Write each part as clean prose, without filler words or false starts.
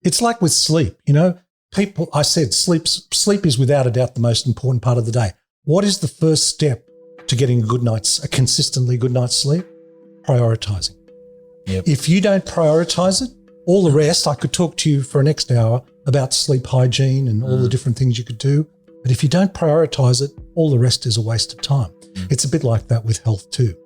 It's like with sleep, I said sleep is without a doubt the most important part of the day. What is the first step to getting a consistently good night's sleep? Prioritizing. Yep. If you don't prioritize it, all the rest, I could talk to you for a next hour about sleep hygiene and all the different things you could do. But if you don't prioritize it, all the rest is a waste of time. It's a bit like that with health too.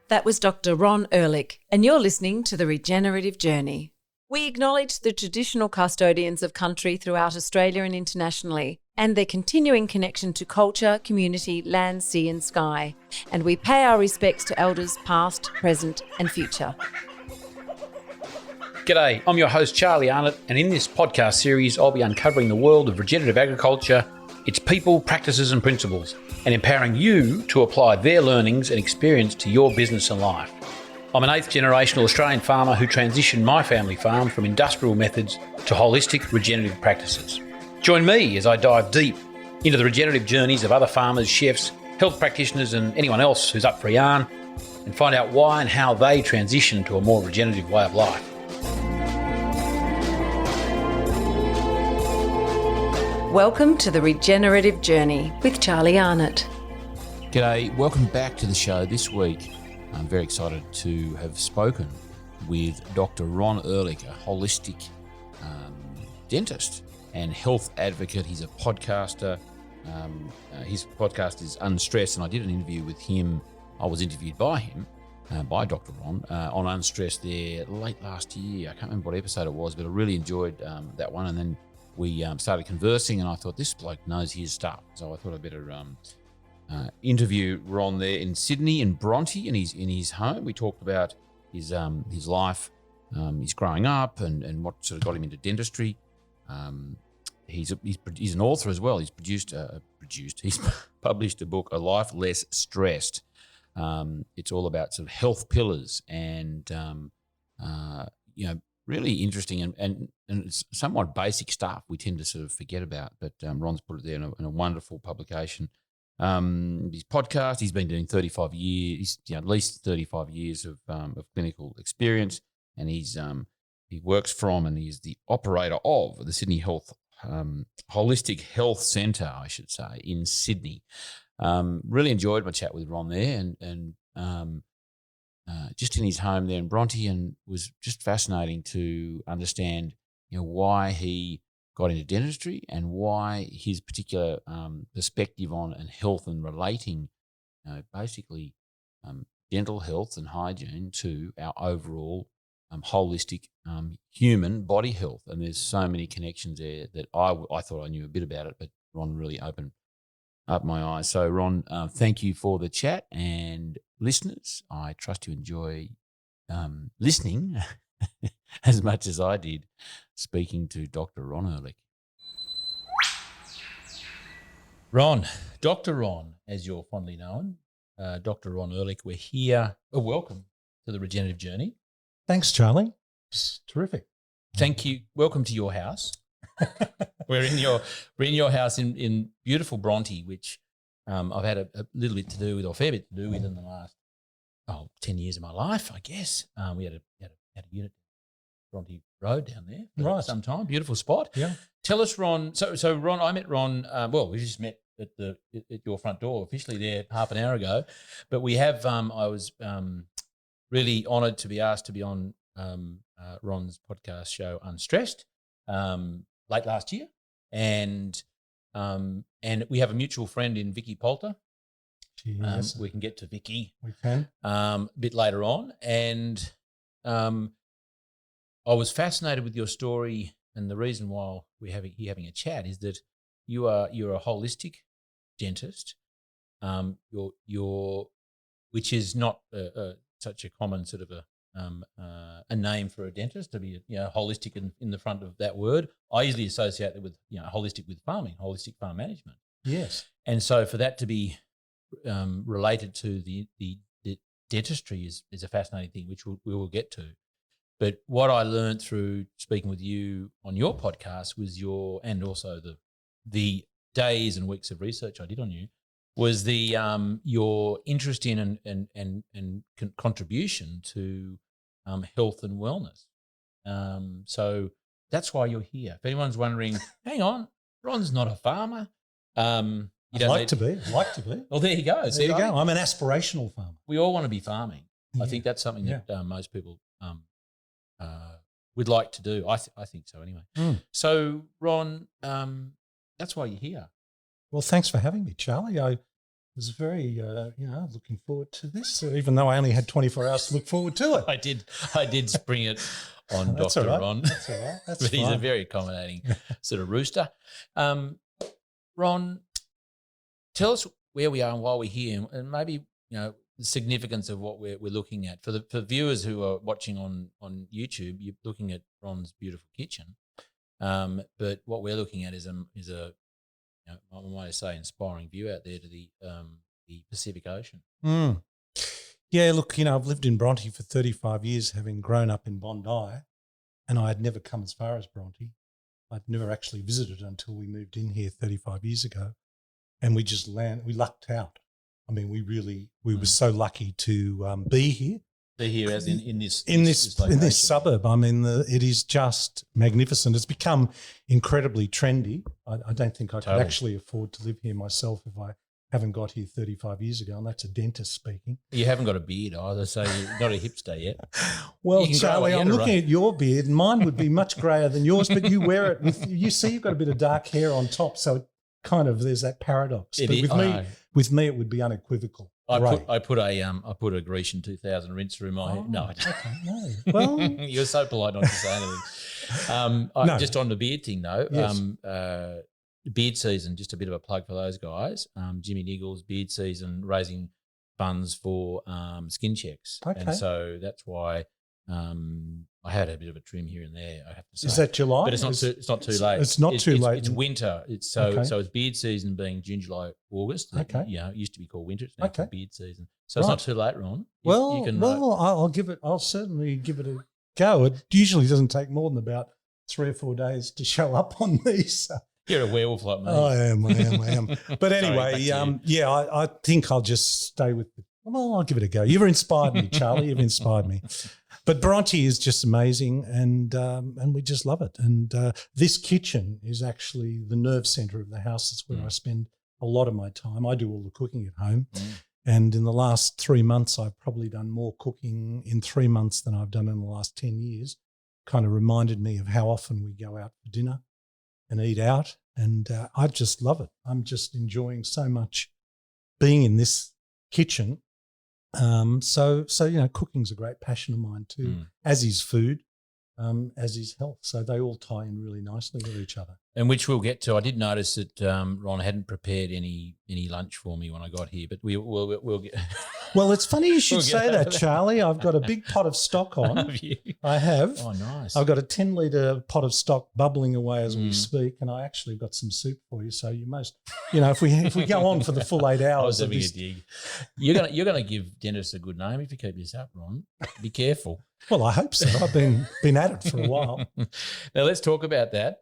That was Dr. Ron Ehrlich, and you're listening to The Regenerative Journey. We acknowledge the traditional custodians of country throughout Australia and internationally, and their continuing connection to culture, community, land, sea and sky. And we pay our respects to elders past, present and future. G'day, I'm your host Charlie Arnott, and in this podcast series I'll be uncovering the world of regenerative agriculture, its people, practices and principles, and empowering you to apply their learnings and experience to your business and life. I'm an 8th generational Australian farmer who transitioned my family farm from industrial methods to holistic regenerative practices. Join me as I dive deep into the regenerative journeys of other farmers, chefs, health practitioners and anyone else who's up for a yarn, and find out why and how they transition to a more regenerative way of life. Welcome to The Regenerative Journey with Charlie Arnott. G'day, welcome back to the show. This week I'm very excited to have spoken with Dr. Ron Ehrlich, a holistic dentist and health advocate. He's a podcaster. His podcast is Unstressed, and I did an interview with him. I was interviewed by him, by Dr. Ron, on Unstressed there late last year. I can't remember what episode it was, but I really enjoyed that one. And then we started conversing, and I thought, this bloke knows his stuff. So I thought I'd better interview Ron there in Sydney, in Bronte, in his home. We talked about his life, his growing up, and what sort of got him into dentistry. He's an author as well. He's he's published a book, A Life Less Stressed. It's all about sort of health pillars and really interesting and it's somewhat basic stuff we tend to sort of forget about. But Ron's put it there in a wonderful publication. His podcast, he's been doing 35 years, at least 35 years of clinical experience, and he works from and he's the operator of the Sydney Holistic Health Centre, I should say, in Sydney. Really enjoyed my chat with Ron there, and just in his home there in Bronte, and was just fascinating to understand, why he got into dentistry and why his particular perspective on and health and relating, basically dental health and hygiene to our overall holistic human body health. And there's so many connections there that I thought I knew a bit about it, but Ron really opened up my eyes. So Ron, thank you for the chat, and listeners, I trust you enjoy listening as much as I did speaking to Dr. Ron Ehrlich. Ron, Dr. Ron, as you're fondly known, Dr. Ron Ehrlich, we're here. Welcome to the Regenerative Journey. Thanks, Charlie. It's terrific. Thank you. Welcome to your house. We're in your house in beautiful Bronte, which I've had a little bit to do with, or a fair bit to do with, in the last 10 years of my life, I guess. We had a unit Bronte Road down there for some time. Beautiful spot. Yeah. Tell us, Ron. So Ron, I met Ron. We just met at your front door officially there half an hour ago, but we have. I was really honoured to be asked to be on Ron's podcast show Unstressed late last year, and we have a mutual friend in Vicky Poulter. Yes. We can get to Vicky. We can a bit later on, and I was fascinated with your story, and the reason why we're having a chat is that you're a holistic dentist. Which is not such a common sort of a name for a dentist, to be holistic in the front of that word. I usually associate it with holistic with farming, holistic farm management. Yes, and so for that to be related to the dentistry is a fascinating thing, which we will get to. But what I learned through speaking with you on your podcast was and also the days and weeks of research I did on you, was your interest in and contribution to health and wellness. So that's why you're here. If anyone's wondering, hang on, Ron's not a farmer. I'd like to be. Well, there you go. There you go. I'm an aspirational farmer. We all want to be farming. Yeah. I think that's something that most people would like to do. I think so anyway. So, Ron, that's why you're here. Well, thanks for having me, Charlie. I was very, looking forward to this, even though I only had 24 hours to look forward to it. I did spring it on That's Dr. all right. Ron. That's all right. That's but he's a fine. very accommodating sort of rooster. Ron, tell us where we are and why we're here, and maybe the significance of what we're looking at. For viewers who are watching on YouTube, you're looking at Ron's beautiful kitchen, but what we're looking at is a I might say inspiring view out there to the Pacific Ocean. Yeah, look, I've lived in Bronte for 35 years, having grown up in Bondi, and I had never come as far as Bronte. I'd never actually visited until we moved in here 35 years ago, and we lucked out. I mean, we were so lucky to be here. Be here as in this suburb. I mean, it is just magnificent. It's become incredibly trendy. I don't think I could actually afford to live here myself if I haven't got here 35 years ago, and that's a dentist speaking. You haven't got a beard either, so you're not a hipster yet. Well, Charlie, I'm looking at your beard, and mine would be much greyer than yours, but you wear it you see you've got a bit of dark hair on top, so it kind of there's that paradox. With me, it would be unequivocal. I put a Grecian 2000 rinse through my hair. No, I don't. Okay, no. Well, you're so polite not to say anything. No. Just on the beard thing though. Yes. Beard season, just a bit of a plug for those guys. Jimmy Niggles, beard season, raising funds for skin checks. Okay. And so that's why I had a bit of a trim here and there, I have to say. Is that July? But it's not too late. It's not too late. It's winter. So it's beard season being June, July, August. Okay. It used to be called winter. It's now called beard season. So Right. it's not too late, Ron. I'll certainly give it a go. It usually doesn't take more than about 3 or 4 days to show up on these. You're a werewolf like me. I am. But anyway, Sorry, I think I'll just stay with it. Well, I'll give it a go. You've inspired me, Charlie. You've inspired me. But Bronte is just amazing, and we just love it. And this kitchen is actually the nerve centre of the house. It's where I spend a lot of my time. I do all the cooking at home. And in the last 3 months, I've probably done more cooking in 3 months than I've done in the last 10 years. Kind of reminded me of how often we go out for dinner and eat out. And I just love it. I'm just enjoying so much being in this kitchen. So cooking's a great passion of mine too, as is food, as is health. So they all tie in really nicely with each other. And which we'll get to. I did notice that Ron hadn't prepared any lunch for me when I got here, but we'll get. Well, it's funny you should say that, Charlie. I've got a big pot of stock on. Have you? I have. Oh, nice. I've got a 10-litre pot of stock bubbling away as we speak, and I actually got some soup for you. So you most, if we go on for the full 8 hours, I was having a dig. You're gonna give dentists a good name if you keep this up, Ron. Be careful. Well, I hope so. I've been at it for a while. Now let's talk about that.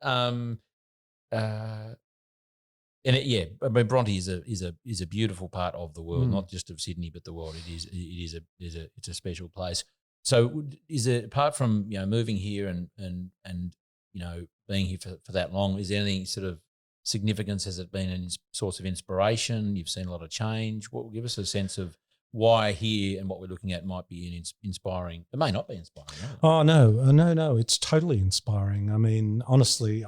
Bronte is a beautiful part of the world, not just of Sydney, but the world. It's a special place. So, is it, apart from moving here and being here for that long, is there anything sort of significance? Has it been a source of inspiration? You've seen a lot of change. Give us a sense of why here and what we're looking at might be inspiring. It may not be inspiring. Oh no, it's totally inspiring. I mean, honestly,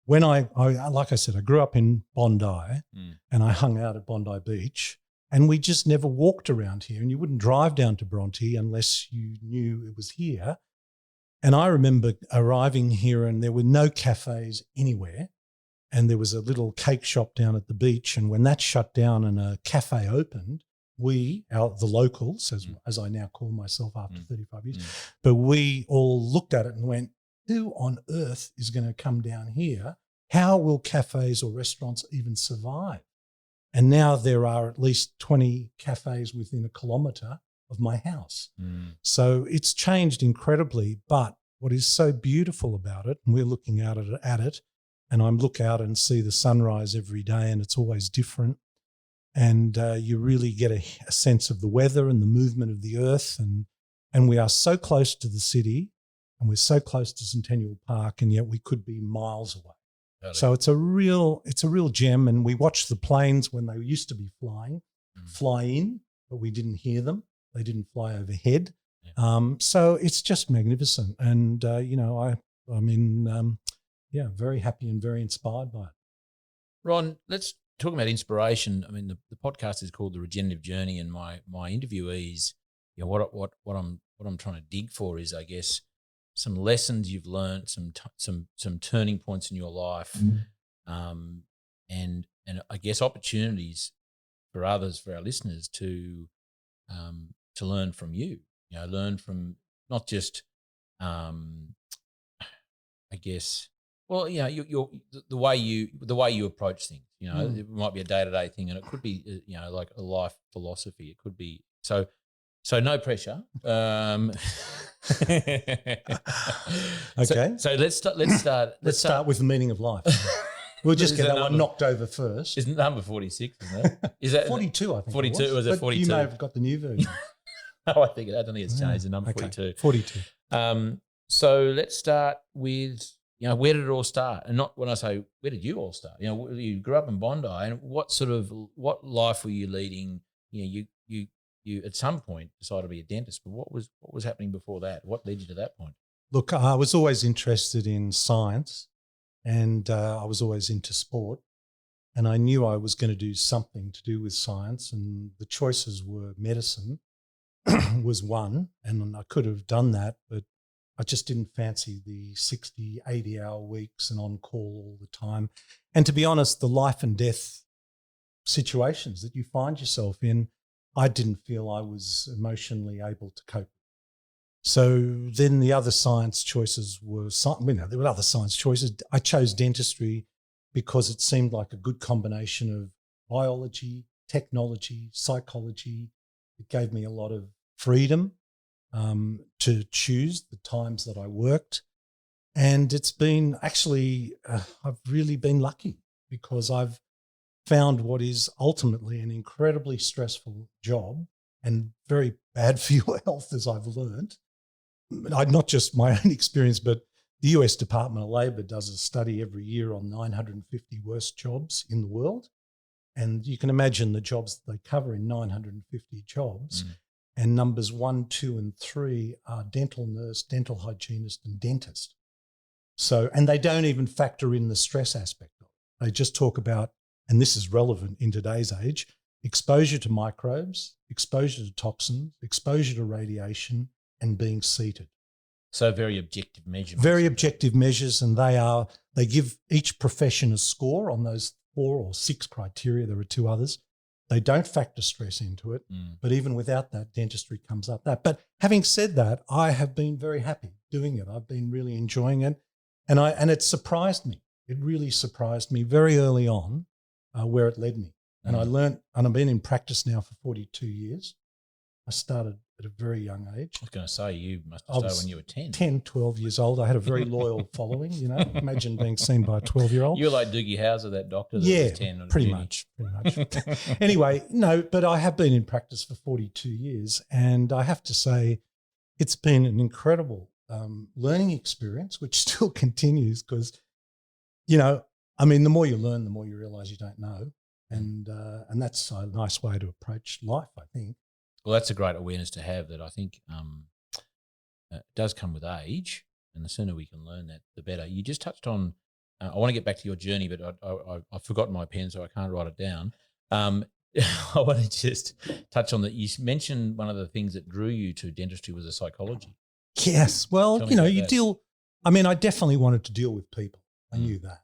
when I like I said, I grew up in Bondi and I hung out at Bondi Beach, and we just never walked around here, and you wouldn't drive down to Bronte unless you knew it was here. And I remember arriving here and there were no cafes anywhere, and there was a little cake shop down at the beach, and when that shut down and a cafe opened, the locals, as I now call myself after 35 years, but we all looked at it and went, who on earth is going to come down here? How will cafes or restaurants even survive? And now there are at least 20 cafes within a kilometre of my house. So it's changed incredibly. But what is so beautiful about it, and we're looking out at it, and I look out and see the sunrise every day, and it's always different. And you really get a sense of the weather and the movement of the earth. And we are so close to the city. and we're so close to Centennial Park, and yet we could be miles away. Totally. So it's a real gem. And we watched the planes when they used to be flying, fly in, but we didn't hear them. They didn't fly overhead. Yeah. So it's just magnificent. And, very happy and very inspired by it. Ron, let's talk about inspiration. I mean, the podcast is called The Regenerative Journey, and my interviewees, what I'm trying to dig for is, I guess, some lessons you've learned, some turning points in your life, and I guess opportunities for others, for our listeners to learn from you. Learn from not just, I guess. Well, the way you approach things. It might be a day-to-day thing, and it could be like a life philosophy. It could be so no pressure. Okay. So let's start. Let's start with the meaning of life. We'll just get that one knocked over first. Isn't number 46? Isn't it? Is that 42? I think 42 was it 42? You may have got the new version. No, I think it's changed. The number 42. 42. So let's start with where did it all start, and not when I say where did you all start. You grew up in Bondi, and what life were you leading? You at some point decided to be a dentist, but what was happening before that? What led you to that point? Look, I was always interested in science, and I was always into sport, and I knew I was going to do something to do with science, and the choices were medicine was one, and I could have done that, but I just didn't fancy the 60, 80-hour weeks and on call all the time. And to be honest, the life and death situations that you find yourself in, I didn't feel I was emotionally able to cope. So then the other science choices were, there were other science choices. I chose dentistry because it seemed like a good combination of biology, technology, psychology. It gave me a lot of freedom to choose the times that I worked. And it's been actually, I've really been lucky because I've found what is ultimately an incredibly stressful job and very bad for your health, as I've learned. Not just my own experience, but the US Department of Labor does a study every year on 950 worst jobs in the world. And you can imagine the jobs that they cover in 950 jobs. And numbers 1, 2, and 3 are dental nurse, dental hygienist, and dentist. So, and they don't even factor in the stress aspect of it. They just talk about, and this is relevant in today's age, exposure to microbes, exposure to toxins, exposure to radiation, and being seated. So very objective measures. Very objective measures, and they give each profession a score on those 4 or 6 criteria. There are 2 others. They don't factor stress into it, but even without that, dentistry comes up that. But having said that, I have been very happy doing it. I've been really enjoying it, and it surprised me. It really surprised me very early on where it led me. And I learned, and I've been in practice now for 42 years. I started at a very young age. I was going to say, you must have started when you were 10. 10, 12 years old. I had a very loyal following, Imagine being seen by a 12-year-old. You were like Doogie Howser, that doctor that was 10. Pretty much. Anyway, no, but I have been in practice for 42 years, and I have to say it's been an incredible learning experience, which still continues because, the more you learn, the more you realise you don't know. And that's a nice way to approach life, I think. Well, that's a great awareness to have, that I think it does come with age, and the sooner we can learn that, the better. You just touched on, I want to get back to your journey, but I've forgotten my pen, so I can't write it down. I want to just touch on that. You mentioned one of the things that drew you to dentistry was the psychology. Yes. Well, I definitely wanted to deal with people. I knew that.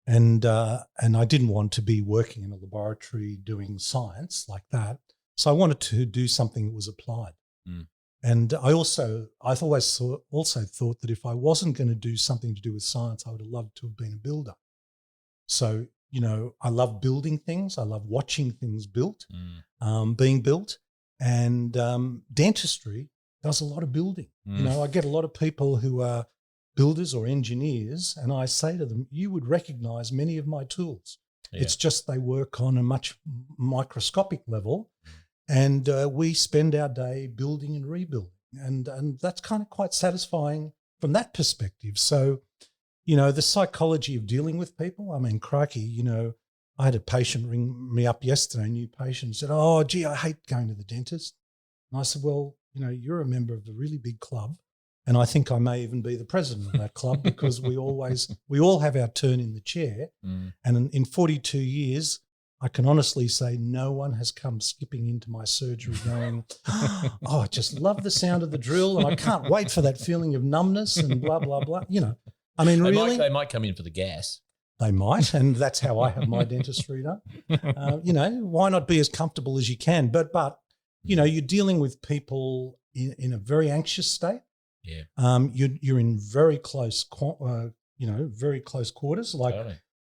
And I didn't want to be working in a laboratory doing science like that. So I wanted to do something that was applied. And I always also thought that if I wasn't going to do something to do with science, I would have loved to have been a builder. So, I love building things. I love watching things being built. And dentistry does a lot of building. I get a lot of people who are builders or engineers, and I say to them, you would recognize many of my tools. Yeah. It's just they work on a much microscopic level. And we spend our day building and rebuilding. And that's kind of quite satisfying from that perspective. So, you know, the psychology of dealing with people, I mean, crikey, you know, I had a patient ring me up yesterday, a new patient, said, oh, gee, I hate going to the dentist. And I said, well, you know, you're a member of a really big club, and I think I may even be the president of that club because we all have our turn in the chair. And in 42 years, I can honestly say no one has come skipping into my surgery going, oh, I just love the sound of the drill and I can't wait for that feeling of numbness and blah, blah, blah. You know, I mean, They might come in for the gas. They might, and that's how I have my dentistry done. You know, why not be as comfortable as you can? But you know, you're dealing with people in a very anxious state. Yeah. You're in very close, very close quarters. Like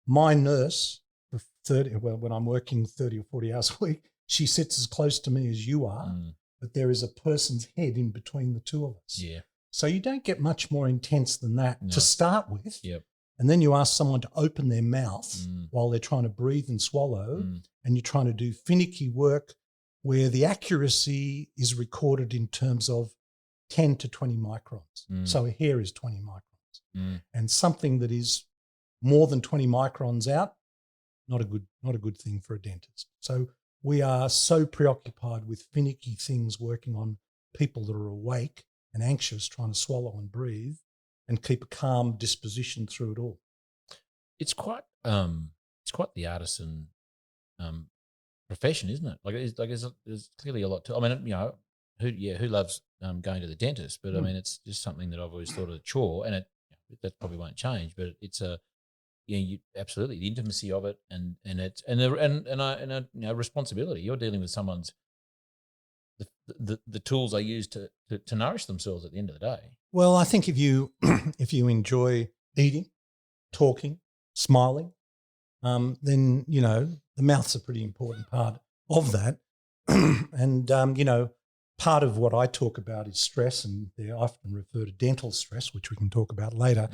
my nurse, for 30, well, when I'm working 30 or 40 hours a week, she sits as close to me as you are, but there is a person's head in between the two of us. Yeah. So you don't get much more intense than that to start with. Yep. And then you ask someone to open their mouth while they're trying to breathe and swallow, and you're trying to do finicky work where the accuracy is recorded in terms of 10 to 20 microns. So a hair is 20 microns. And something that is more than 20 microns out, not a good thing for a dentist. So we are so preoccupied with finicky things working on people that are awake and anxious, trying to swallow and breathe and keep a calm disposition through it all. It's quite the artisan profession, isn't it? There's clearly a lot to. I mean, you know, who loves going to the dentist? But I mean, it's just something that I've always thought of a chore, and that probably won't change. But it's absolutely the intimacy of it, and responsibility. You're dealing with someone's the tools they use to nourish themselves at the end of the day. Well, I think if you enjoy eating, talking, smiling, then, you know, the mouth's a pretty important part of that. And, you know, part of what I talk about is stress, and they often refer to dental stress, which we can talk about later.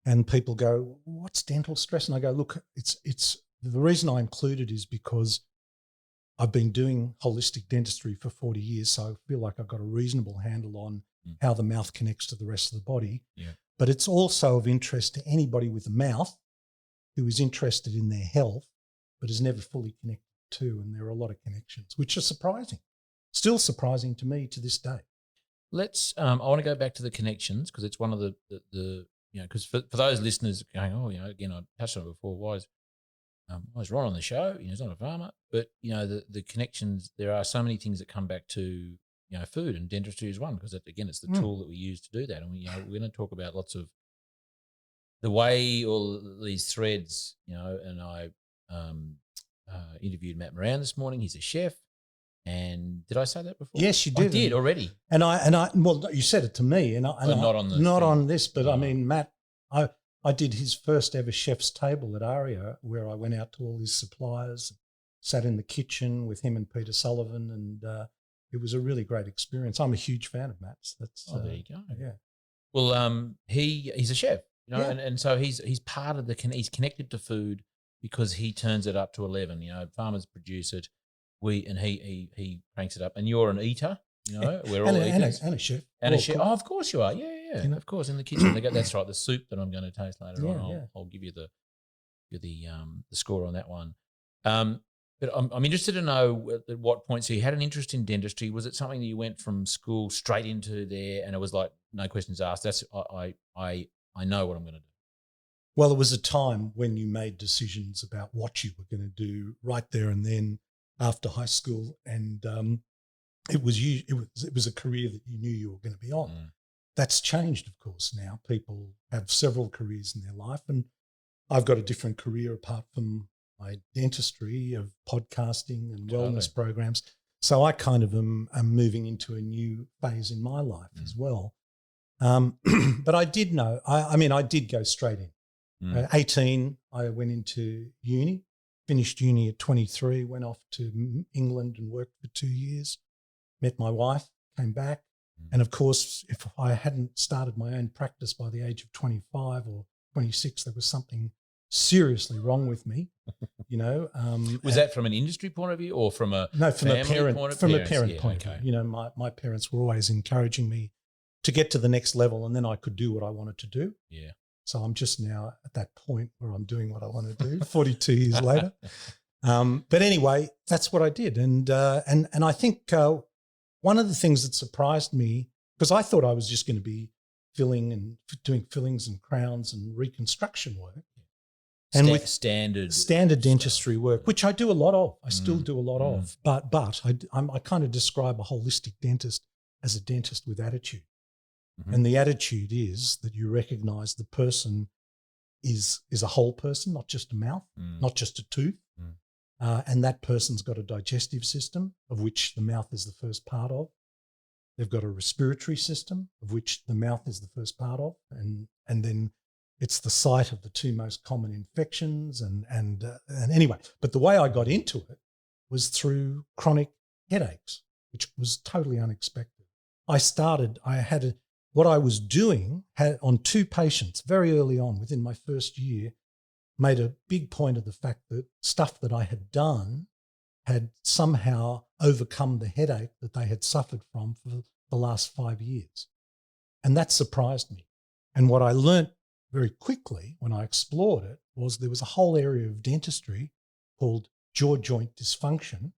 And people go, what's dental stress? And I go, look, it's the reason I include it is because I've been doing holistic dentistry for 40 years, so I feel like I've got a reasonable handle on how the mouth connects to the rest of the body. Yeah. But it's also of interest to anybody with a mouth who is interested in their health but is never fully connected to, and there are a lot of connections, which are surprising, still surprising to me to this day. Let's. I want to go back to the connections because it's one of the you know, because for those listeners going, oh, you know, again, I touched on it before. Why is Ron on the show? You know, he's not a farmer, but you know, the connections. There are so many things that come back to, you know, food, and dentistry is one because again, it's the tool that we use to do that. And we're going to talk about lots of the way all these threads, you know. And I interviewed Matt Moran this morning. He's a chef. And did I say that before? Yes, you did. I did already. And I well, you said it to me, and not on this, but I mean, Matt, I did his first ever chef's table at Aria, where I went out to all his suppliers, sat in the kitchen with him and Peter Sullivan, and it was a really great experience. I'm a huge fan of Matt's. That's there you go. Yeah. Well, he's a chef, you know, and so he's part of he's connected to food because he turns it up to 11. You know, farmers produce it. He cranks it up, and you're an eater, you know. We're all eaters. And a chef. And a chef. Oh, of course you are. Yeah. You know? Of course, in the kitchen. That's right. The soup that I'm going to taste later on, I'll give you the score on that one. But I'm interested to know at what point. So you had an interest in dentistry. Was it something that you went from school straight into there, and it was like no questions asked? That's I know what I'm going to do. Well, it was a time when you made decisions about what you were going to do right there and then. After high school, and it was a career that you knew you were going to be on. That's changed, of course. Now people have several careers in their life, and I've got a different career apart from my dentistry of podcasting and wellness programs. So I kind of am moving into a new phase in my life as well. But I did know. I did go straight in. 18, I went into uni. Finished uni at 23, went off to England and worked for 2 years, met my wife, came back. And of course, if I hadn't started my own practice by the age of 25 or 26, there was something seriously wrong with me, you know. Was that from an industry point of view or from a no, from family a parent point of from view? a parent point of view. You know, my parents were always encouraging me to get to the next level, and then I could do what I wanted to do. Yeah. So I'm just now at that point where I'm doing what I want to do 42 years later. But anyway, that's what I did. And I think one of the things that surprised me, because I thought I was just going to be filling and doing fillings and crowns and reconstruction work. And with standard dentistry work, which I do a lot of, I still do a lot of, but I kind of describe a holistic dentist as a dentist with attitude. Mm-hmm. And the attitude is that you recognize the person is a whole person, not just a mouth, not just a tooth. And that person's got a digestive system, of which the mouth is the first part of. They've got a respiratory system, of which the mouth is the first part of. And then it's the site of the two most common infections. And anyway, but the way I got into it was through chronic headaches, which was totally unexpected. What I was doing had on 2 patients very early on within my first year, made a big point of the fact that stuff that I had done had somehow overcome the headache that they had suffered from for the last 5 years. And that surprised me. And what I learnt very quickly when I explored it was there was a whole area of dentistry called joint dysfunction,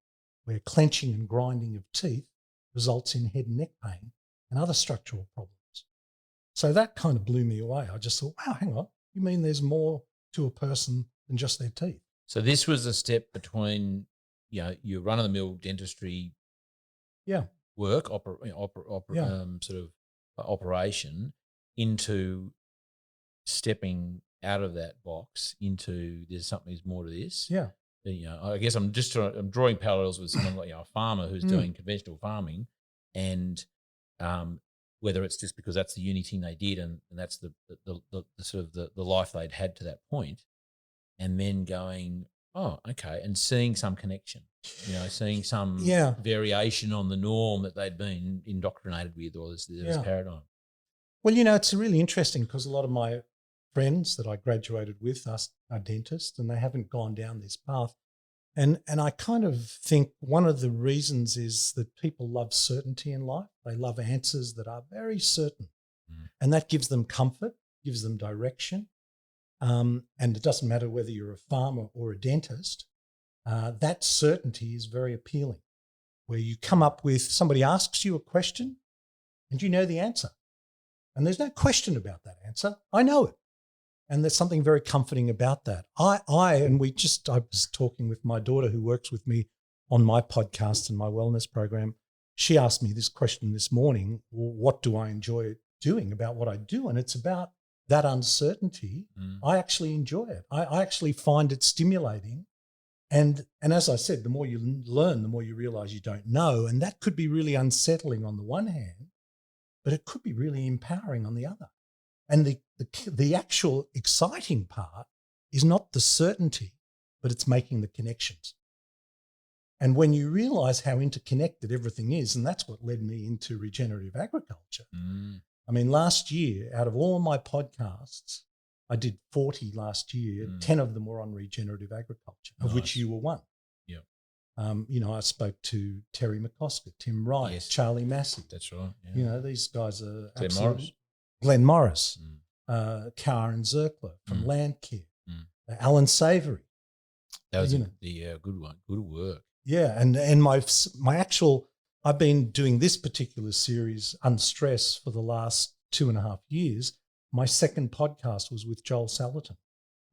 where clenching and grinding of teeth results in head and neck pain and other structural problems. So that kind of blew me away. I just thought, wow, hang on, you mean there's more to a person than just their teeth? So this was a step between, your run-of-the-mill dentistry work, sort of operation, into stepping out of that box into there's more to this. Yeah. I guess I'm drawing parallels with someone like a farmer who's doing conventional farming, and whether it's just because that's the only thing they did and that's the sort of the life they'd had to that point, and then going, oh, okay, and seeing some connection, seeing some variation on the norm that they'd been indoctrinated with, or this paradigm. Well, it's really interesting because a lot of my friends that I graduated with are dentists, and they haven't gone down this path. And I kind of think one of the reasons is that people love certainty in life. They love answers that are very certain. And that gives them comfort, gives them direction. And it doesn't matter whether you're a farmer or a dentist. That certainty is very appealing, where you come up with, somebody asks you a question and you know the answer. And there's no question about that answer. I know it. And there's something very comforting about that. I was talking with my daughter who works with me on my podcast and my wellness program. She asked me this question this morning, what do I enjoy doing about what I do? And it's about that uncertainty. I actually enjoy it. I actually find it stimulating. And as I said, the more you learn, the more you realize you don't know. And that could be really unsettling on the one hand, but it could be really empowering on the other. And the actual exciting part is not the certainty, but it's making the connections. And when you realize how interconnected everything is, and that's what led me into regenerative agriculture. I mean, last year, out of all my podcasts, I did 40 last year. 10 of them were on regenerative agriculture, of which you were one. Yeah. I spoke to Terry McCosker, Tim Wright, Charlie Massey. That's right. Yeah. These guys are Glenn Morris, Karen Zerkler from Landcare, Alan Savory. That was the good one. Good work. Yeah, and my actual, I've been doing this particular series, Unstress, for the last 2.5 years. My second podcast was with Joel Salatin.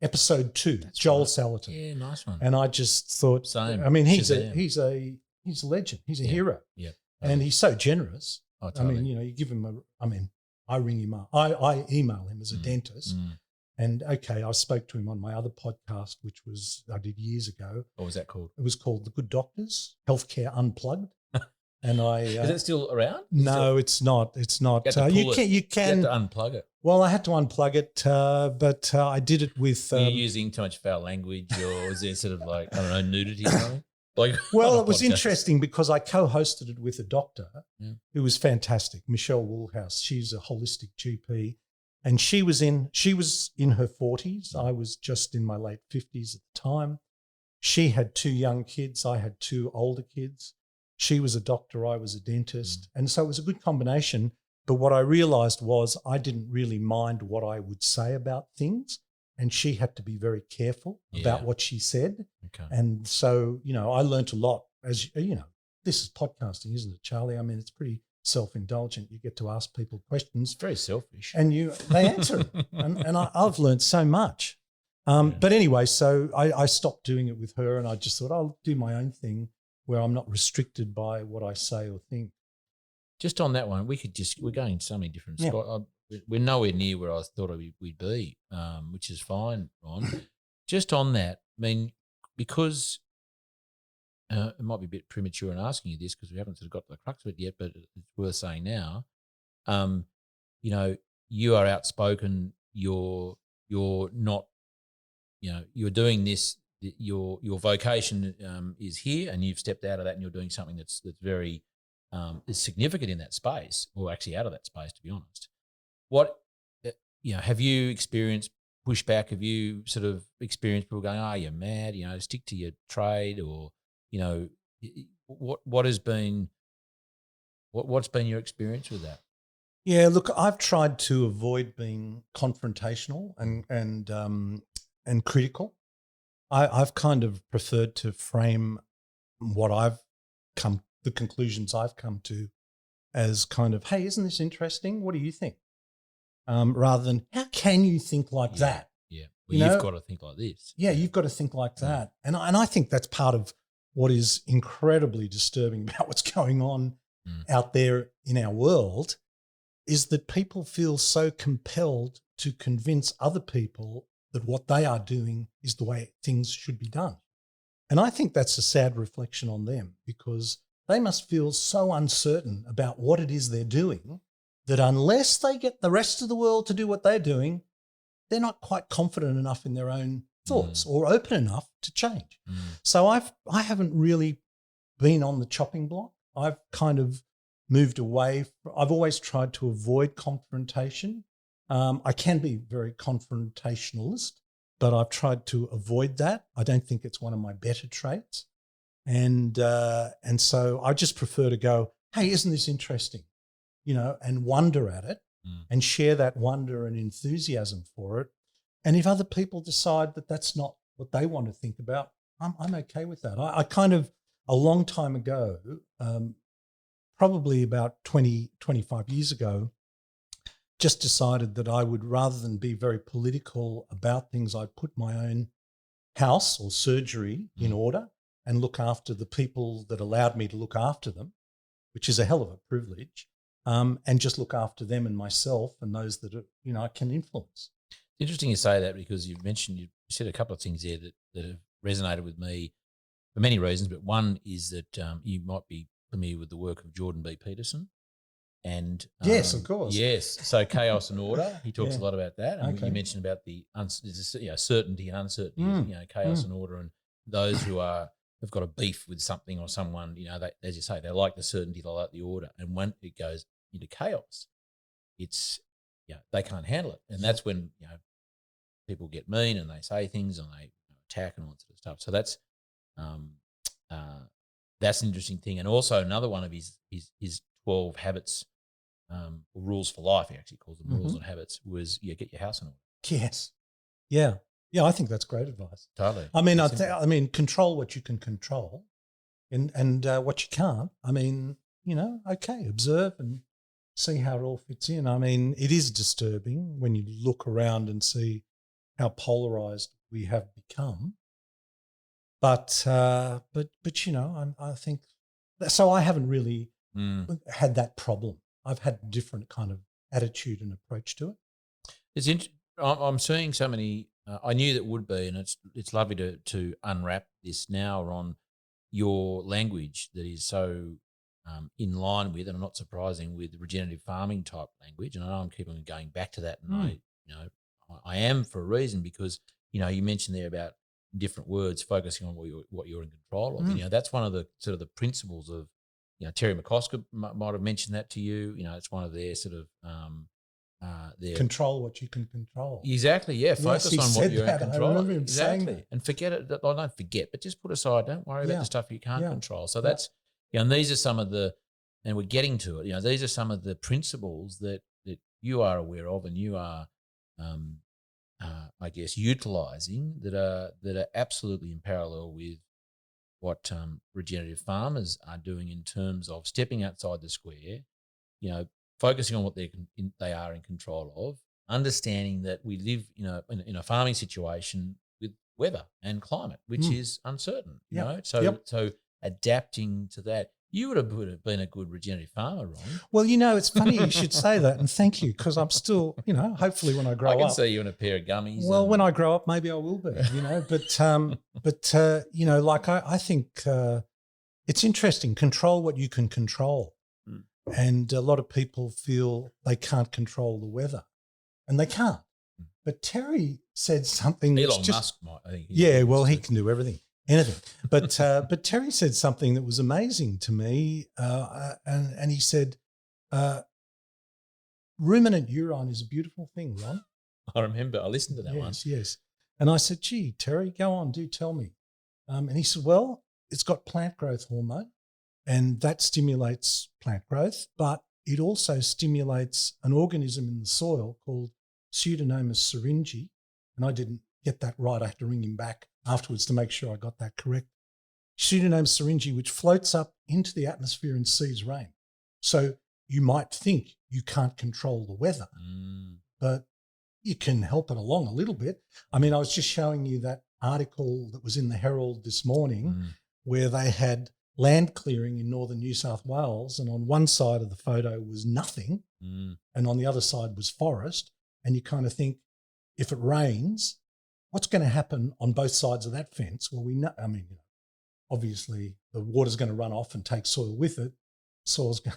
Episode 2, that's Joel Salatin. Yeah, nice one. And I just thought, same. I mean, he's a legend. He's a hero. Yeah. And he's so generous. Oh, totally. I mean, you give him I ring him up. I email him as a dentist. And I spoke to him on my other podcast, which I did years ago. What was that called? It was called The Good Doctors, Healthcare Unplugged. And is it still around? No, it's not. It's not. You can you have to unplug it. Well, I had to unplug it, but I did it with. Were you using too much foul language, or was there sort of nudity or something? Well, it was interesting because I co-hosted it with a doctor who was fantastic, Michelle Woolhouse. She's a holistic GP, and she was in her 40s. I was just in my late 50s at the time. She had 2 young kids. I had 2 older kids. She was a doctor. I was a dentist, and so it was a good combination. But what I realised was I didn't really mind what I would say about things, and she had to be very careful about what she said. Okay. And so, I learnt a lot. As this is podcasting, isn't it, Charlie? I mean, it's pretty self-indulgent. You get to ask people questions. It's very selfish. And they answer it. And I've learned so much. But anyway, so I stopped doing it with her, and I just thought I'll do my own thing where I'm not restricted by what I say or think. Just on that one, we're going so many different spots. We're nowhere near where I thought we'd be, which is fine, Ron. Just on that, I mean, because it might be a bit premature in asking you this because we haven't sort of got to the crux of it yet, but it's worth saying now. You are outspoken. You're not. You're doing this. Your vocation is here, and you've stepped out of that, and you're doing something that's very is significant in that space, or actually out of that space, to be honest. What have you experienced pushback? Have you sort of experienced people going, "Oh, you're mad," stick to your trade, or what's been your experience with that? Yeah, look, I've tried to avoid being confrontational and critical. I've kind of preferred to frame the conclusions I've come to as kind of, hey, isn't this interesting? What do you think? Rather than, how can you think like that? Yeah, well, you've got to think like this. Yeah, you've got to think like that. And I think that's part of what is incredibly disturbing about what's going on out there in our world is that people feel so compelled to convince other people that what they are doing is the way things should be done. And I think that's a sad reflection on them because they must feel so uncertain about what it is they're doing that unless they get the rest of the world to do what they're doing, they're not quite confident enough in their own thoughts or open enough to change. So I haven't really been on the chopping block. I've kind of moved away. I've always tried to avoid confrontation. I can be very confrontationalist, but I've tried to avoid that. I don't think it's one of my better traits. And so I just prefer to go, hey, isn't this interesting? And wonder at it and share that wonder and enthusiasm for it. And if other people decide that that's not what they want to think about, I'm okay with that. I kind of, a long time ago, probably about 20, 25 years ago, just decided that I would, rather than be very political about things, I'd put my own house or surgery in order and look after the people that allowed me to look after them, which is a hell of a privilege, and just look after them and myself and those that I can influence. It's interesting you say that because you said a couple of things there that have resonated with me for many reasons, but one is that you might be familiar with the work of Jordan B. Peterson. And yes, of course. Yes. So chaos and order. He talks a lot about that. And you mentioned about the certainty and uncertainty. Chaos and order, and those who have got a beef with something or someone. They, as you say, they like the certainty, they like the order, and when it goes into chaos, it's they can't handle it, and that's when people get mean and they say things and they attack and all that sort of stuff. So that's an interesting thing. And also another one of his 12 habits. Rules for life, he actually calls them rules and habits, was get your house in order. Yes. Yeah. Yeah, I think that's great advice. Totally. I mean, control what you can control and what you can't. I mean, okay, observe and see how it all fits in. I mean, it is disturbing when you look around and see how polarized we have become. But I think so. I haven't really had that problem. I've had a different kind of attitude and approach to it. I'm seeing so many. I knew that would be, and it's lovely to unwrap this now on your language that is so in line with, and not surprising, with regenerative farming type language. And I know I'm keeping going back to that, and I am for a reason because you mentioned there about different words focusing on what you're in control of. That's one of the sort of the principles of. Terry McCosker might have mentioned that to you. It's one of their sort of their control what you can control. Exactly, yeah. Focus on what you're in control. I remember him saying that. And forget it. Don't forget, but just put aside. Don't worry about the stuff you can't control. So that's and these are some of the and we're getting to it. These are some of the principles that you are aware of and you are, I guess, utilising that are absolutely in parallel with what regenerative farmers are doing in terms of stepping outside the square, focusing on what they are in control of, understanding that we live in a farming situation with weather and climate, which is uncertain. So adapting to that. You would have been a good regenerative farmer, Ron. Well, it's funny you should say that, and thank you, because I'm still, hopefully when I grow up. I can see you in a pair of gummies. Well, when I grow up, maybe I will be, but I think it's interesting. Control what you can control. And a lot of people feel they can't control the weather, and they can't. But Terry said something. Elon Musk might, I think. He can do everything. Anything. But Terry said something that was amazing to me, and he said, ruminant urine is a beautiful thing, Ron. I remember. I listened to that one. Yes. And I said, gee, Terry, go on, do tell me. And he said, well, it's got plant growth hormone, and that stimulates plant growth, but it also stimulates an organism in the soil called Pseudomonas syringae, and I didn't get that right. I had to ring him back afterwards to make sure I got that correct. Pseudomonas syringae, which floats up into the atmosphere and sees rain. So you might think you can't control the weather, but you can help it along a little bit. I mean, I was just showing you that article that was in the Herald this morning where they had land clearing in northern New South Wales, and on one side of the photo was nothing and on the other side was forest. And you kind of think, if it rains, what's going to happen on both sides of that fence? Well, we know, obviously the water's going to run off and take soil with it.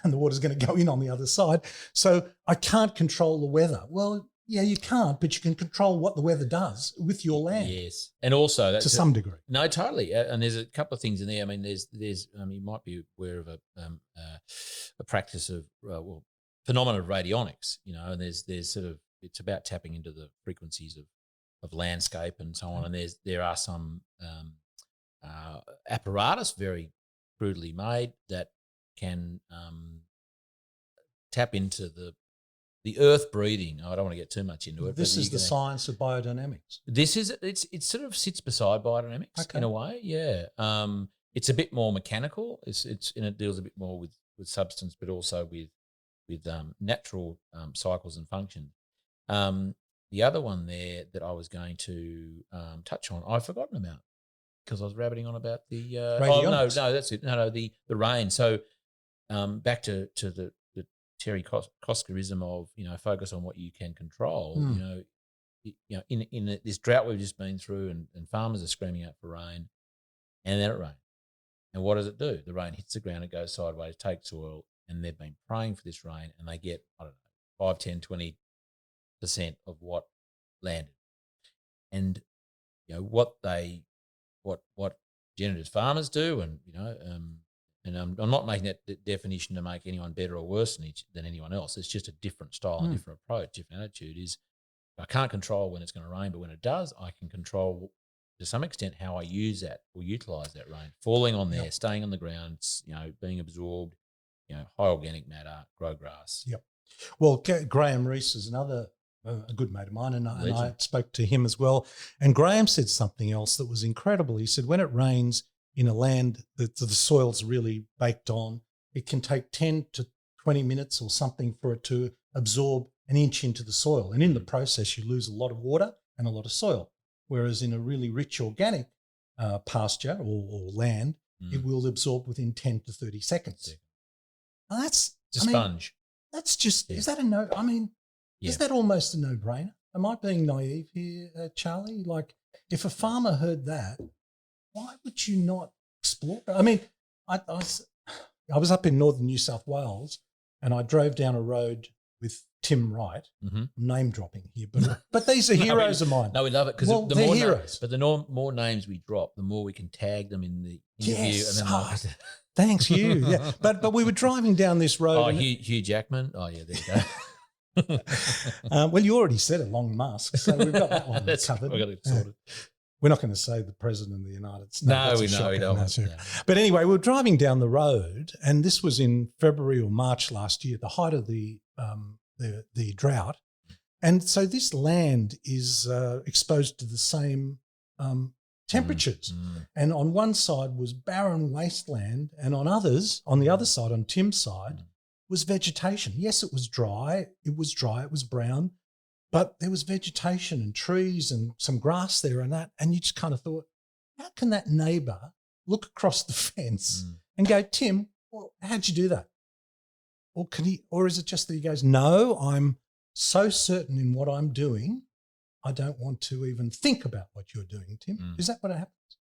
And the water's going to go in on the other side. So I can't control the weather. Well, yeah, you can't, but you can control what the weather does with your land. Yes. And also that's to some degree. No, totally. And there's a couple of things in there. I mean, there's you might be aware of a practice of, phenomena of radionics, and there's sort of, it's about tapping into the frequencies of landscape and so on. And there are some apparatus, very crudely made, that can tap into the earth breathing. I don't want to get too much into it. This is the science of biodynamics. It sort of sits beside biodynamics in a way. Yeah. It's a bit more mechanical. And it deals a bit more with substance, but also with natural cycles and functions. The other one there that I was going to touch on, I've forgotten about because I was rabbiting on about the radionics. No, that's it. No, the rain. So back to the Terry Koskarism of focus on what you can control. In this drought we've just been through, and farmers are screaming out for rain, and then it rains. And what does it do? The rain hits the ground, it goes sideways, takes soil, and they've been praying for this rain, and they get 5, 10, 20% of what landed. And what regenerative farmers do, and and I'm not making that definition to make anyone better or worse than anyone else. It's just a different style, a different approach, different attitude. Is I can't control when it's going to rain, but when it does, I can control to some extent how I use that or utilise that rain, falling on there, staying on the ground, being absorbed, high organic matter, grow grass. Yep. Well, Graham Reese is another a good mate of mine, and I spoke to him as well. And Graham said something else that was incredible. He said when it rains in a land that the soil's really baked on, it can take 10 to 20 minutes or something for it to absorb an inch into the soil. And in the process, you lose a lot of water and a lot of soil. Whereas in a really rich organic pasture or land, it will absorb within 10 to 30 seconds. Now that's a sponge. That's just, is that a no? I mean, is that almost a no-brainer? Am I being naive here, Charlie? Like, if a farmer heard that, why would you not explore it? I mean, I was up in northern New South Wales, and I drove down a road with Tim Wright. I'm name dropping here, but these are heroes of mine. No, we love it because the more heroes. But the more names we drop, the more we can tag them in the interview. Yes. And then thanks, Hugh. Yeah, but we were driving down this road. Oh, Hugh Jackman. Oh, yeah, there you go. Well, you already said Elon Musk, so we've got that one covered. We've got it sorted. We're not going to say the President of the United States. No, That's a we know, shocker, we don't. no, sir. Yeah. But anyway, we were driving down the road, and this was in February or March last year, the height of the drought. And so this land is exposed to the same temperatures. And on one side was barren wasteland, and on the other side, on Tim's side, was vegetation. Yes, it was dry, it was brown, but there was vegetation and trees and some grass there and that. And you just kind of thought, how can that neighbour look across the fence and go, Tim, well, how'd you do that? Or is it just that he goes, no, I'm so certain in what I'm doing, I don't want to even think about what you're doing, Tim. Is that what happens?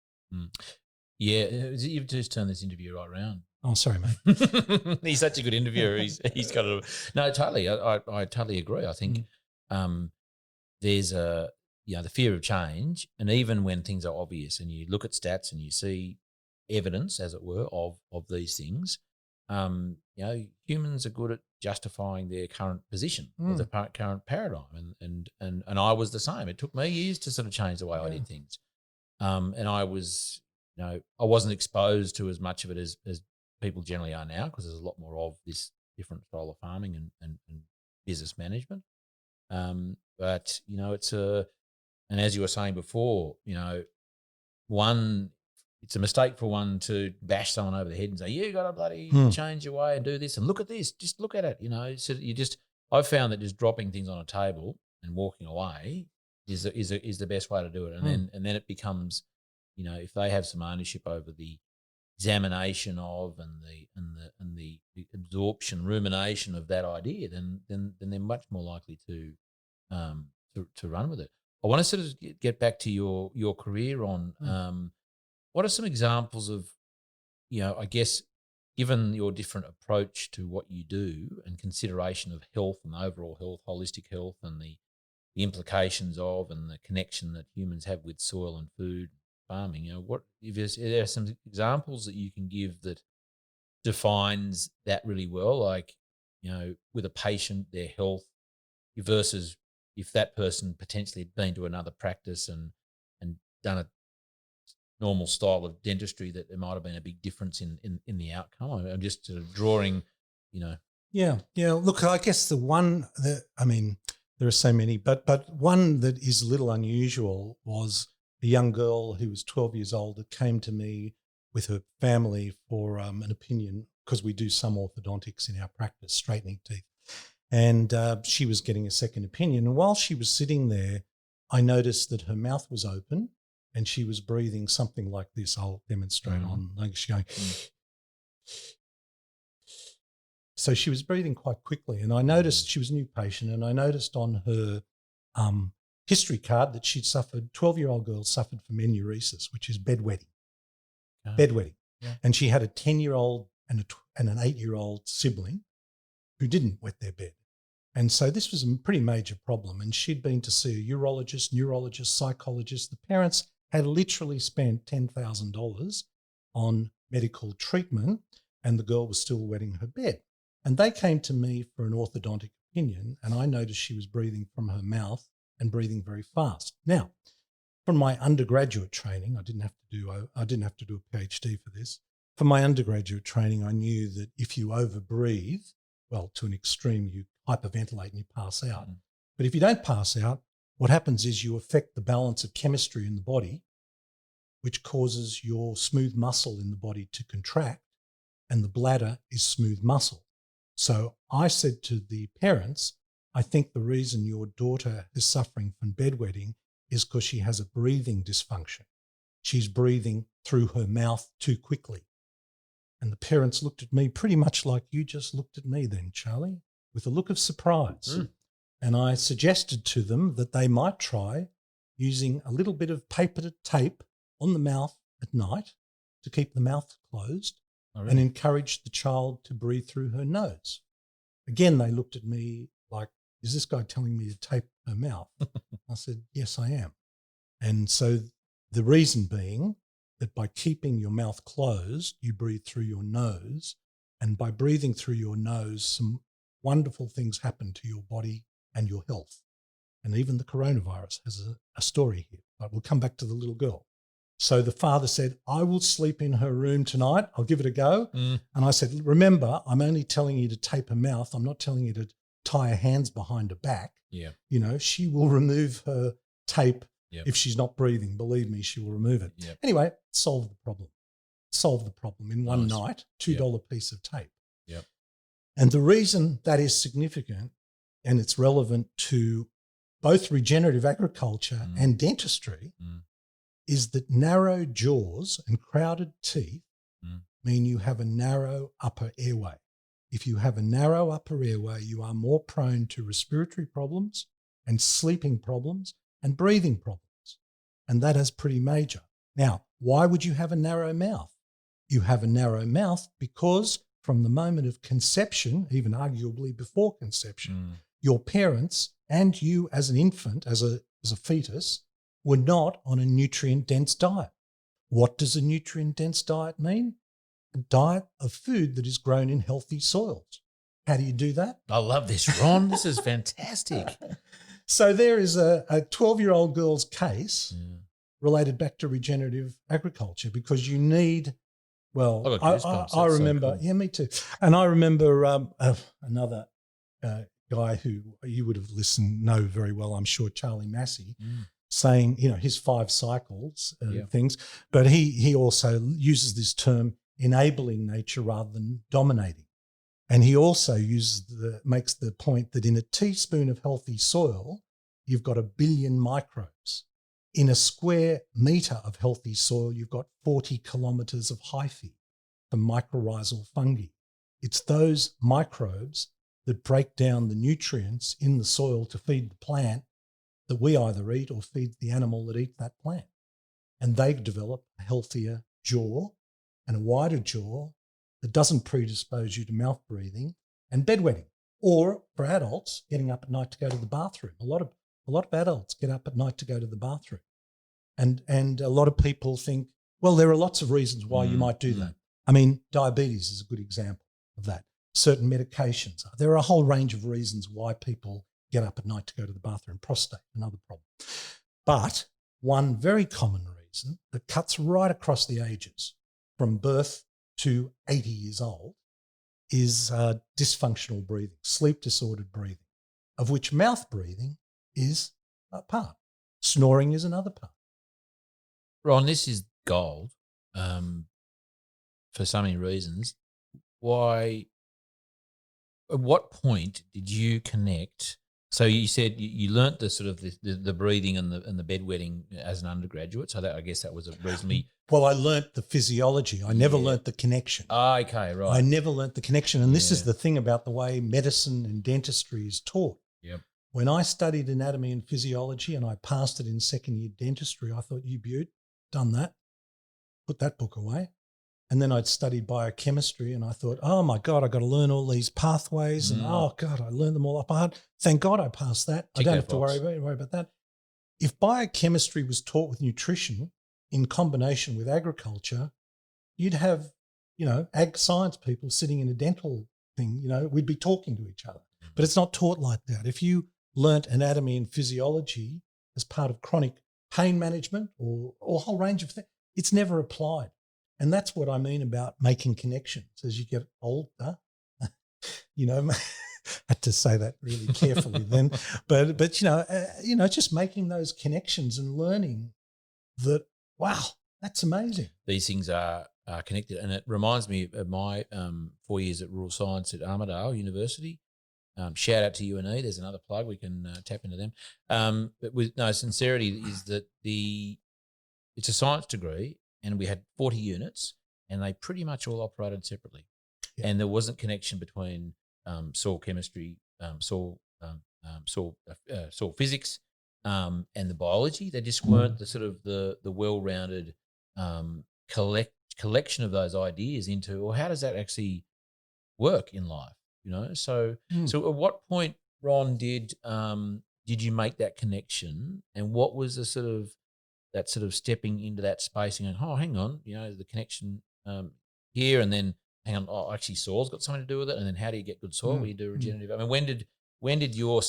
Yeah, you've just turned this interview right around. Oh, sorry, mate. He's such a good interviewer. He's got a no. Totally, I totally agree. I think there's the fear of change, and even when things are obvious, and you look at stats and you see evidence, as it were, of these things, humans are good at justifying their current position, or the current paradigm, and I was the same. It took me years to sort of change the way I did things, and I was, I wasn't exposed to as much of it as people generally are now, because there's a lot more of this different style of farming and business management. But it's and as you were saying before, it's a mistake for one to bash someone over the head and say, you got to bloody change your way and do this and look at this, just look at it, So I've found that just dropping things on a table and walking away is the best way to do it. And then it becomes, if they have some ownership over the examination of and the absorption, rumination of that idea, then they're much more likely to run with it. I want to sort of get back to your career on what are some examples of, I guess, given your different approach to what you do and consideration of health and overall health, holistic health, and the implications of and the connection that humans have with soil and food, farming, what if there are some examples that you can give that defines that really well, like, with a patient, their health versus if that person potentially had been to another practice and done a normal style of dentistry, that there might have been a big difference in the outcome. I'm just sort of drawing, Yeah. Look, I guess there are so many, but one that is a little unusual was a young girl who was 12 years old that came to me with her family for an opinion, because we do some orthodontics in our practice, straightening teeth. And she was getting a second opinion. And while she was sitting there, I noticed that her mouth was open and she was breathing something like this. I'll demonstrate on. Like she's going. So she was breathing quite quickly. And I noticed she was a new patient, and I noticed on her history card that 12-year-old girl suffered from enuresis, which is bedwetting. Bedwetting. Yeah. And she had a 10-year-old and an 8-year-old sibling who didn't wet their bed. And so this was a pretty major problem. And she'd been to see a urologist, neurologist, psychologist. The parents had literally spent $10,000 on medical treatment, and the girl was still wetting her bed. And they came to me for an orthodontic opinion, and I noticed she was breathing from her mouth and breathing very fast. Now, from my undergraduate training, I didn't have to do a PhD for this. For my undergraduate training, I knew that if you overbreathe, well, to an extreme, you hyperventilate and you pass out. But if you don't pass out, what happens is you affect the balance of chemistry in the body, which causes your smooth muscle in the body to contract, and the bladder is smooth muscle. So I said to the parents, I think the reason your daughter is suffering from bedwetting is because she has a breathing dysfunction. She's breathing through her mouth too quickly. And the parents looked at me pretty much like you just looked at me then, Charlie, with a look of surprise. And I suggested to them that they might try using a little bit of paper tape on the mouth at night to keep the mouth closed and encourage the child to breathe through her nose. Again, they looked at me like, is this guy telling me to tape her mouth? I said, yes, I am. And so the reason being that by keeping your mouth closed, you breathe through your nose. And by breathing through your nose, some wonderful things happen to your body and your health. And even the coronavirus has a story here. But we'll come back to the little girl. So the father said, I will sleep in her room tonight. I'll give it a go. And I said, remember, I'm only telling you to tape her mouth. I'm not telling you to tie her hands behind her back. Yeah. You know, she will remove her tape Yep. if she's not breathing. Believe me, she will remove it. Yep. Anyway, solve the problem. Solve the problem in one Nice. night, $2 piece of tape. Yep. And the reason that is significant, and it's relevant to both regenerative agriculture and dentistry, is that narrow jaws and crowded teeth mean you have a narrow upper airway. If you have a narrow upper airway, you are more prone to respiratory problems and sleeping problems and breathing problems. And that is pretty major. Now, why would you have a narrow mouth? You have a narrow mouth because from the moment of conception, even arguably before conception, your parents and you as an infant, as a fetus, were not on a nutrient-dense diet. What does a nutrient-dense diet mean? A diet of food that is grown in healthy soils. How do you do that? I love this, Ron. This is fantastic. So there is a 12-year-old girl's case related back to regenerative agriculture because you need, well, I got goosebumps. I That's remember, so cool. yeah, me too. And I remember another guy who you would have know very well, I'm sure, Charlie Massey, saying, you know, his 5 cycles things, but he also uses this term enabling nature rather than dominating. And he also makes the point that in a teaspoon of healthy soil, you've got 1 billion microbes. In a square metre of healthy soil, you've got 40 kilometres of hyphae, the mycorrhizal fungi. It's those microbes that break down the nutrients in the soil to feed the plant that we either eat or feed the animal that eats that plant. And they develop a healthier jaw and a wider jaw that doesn't predispose you to mouth breathing and bedwetting. Or for adults, getting up at night to go to the bathroom. A lot of adults get up at night to go to the bathroom. And a lot of people think, well, there are lots of reasons why you might do that. I mean, diabetes is a good example of that. Certain medications. There are a whole range of reasons why people get up at night to go to the bathroom. Prostate, another problem. But one very common reason that cuts right across the ages from birth to 80 years old is dysfunctional breathing, sleep disordered breathing, of which mouth breathing is a part. Snoring is another part. Ron, this is gold for so many reasons. Why? At what point did you connect? So you said you learnt the sort of the breathing and the bedwetting as an undergraduate. So that I guess that was a reasonably. Well, I learnt the physiology. I never learnt the connection. Oh, okay, right. I never learnt the connection. And this is the thing about the way medicine and dentistry is taught. Yep. When I studied anatomy and physiology and I passed it in second year dentistry, I thought, you beaut, done that, put that book away. And then I'd studied biochemistry and I thought, oh my God, I got to learn all these pathways and oh God, I learned them all up by heart. Thank God I passed that. I don't have to worry about that. If biochemistry was taught with nutrition in combination with agriculture, you'd have, you know, ag science people sitting in a dental thing, you know, we'd be talking to each other. But it's not taught like that. If you learnt anatomy and physiology as part of chronic pain management or a whole range of things, it's never applied. And that's what I mean about making connections as you get older. You know, I had to say that really carefully then. But you know, just making those connections and learning that, wow, that's amazing. These things are connected. And it reminds me of my 4 years at Rural Science at Armidale University. Shout out to UNE. There's another plug. We can tap into them. But with no sincerity is that it's a science degree and we had 40 units and they pretty much all operated separately. Yeah. And there wasn't connection between soil chemistry, soil physics, and the biology. They just weren't the sort of the well-rounded collection of those ideas into, well, how does that actually work in life? You know, so at what point, Ron, did you make that connection, and what was the sort of stepping into that space and going, oh, hang on, you know, the connection here, and then hang on, oh, actually, soil's got something to do with it, and then how do you get good soil? Well, you do regenerative. I mean, when did when did your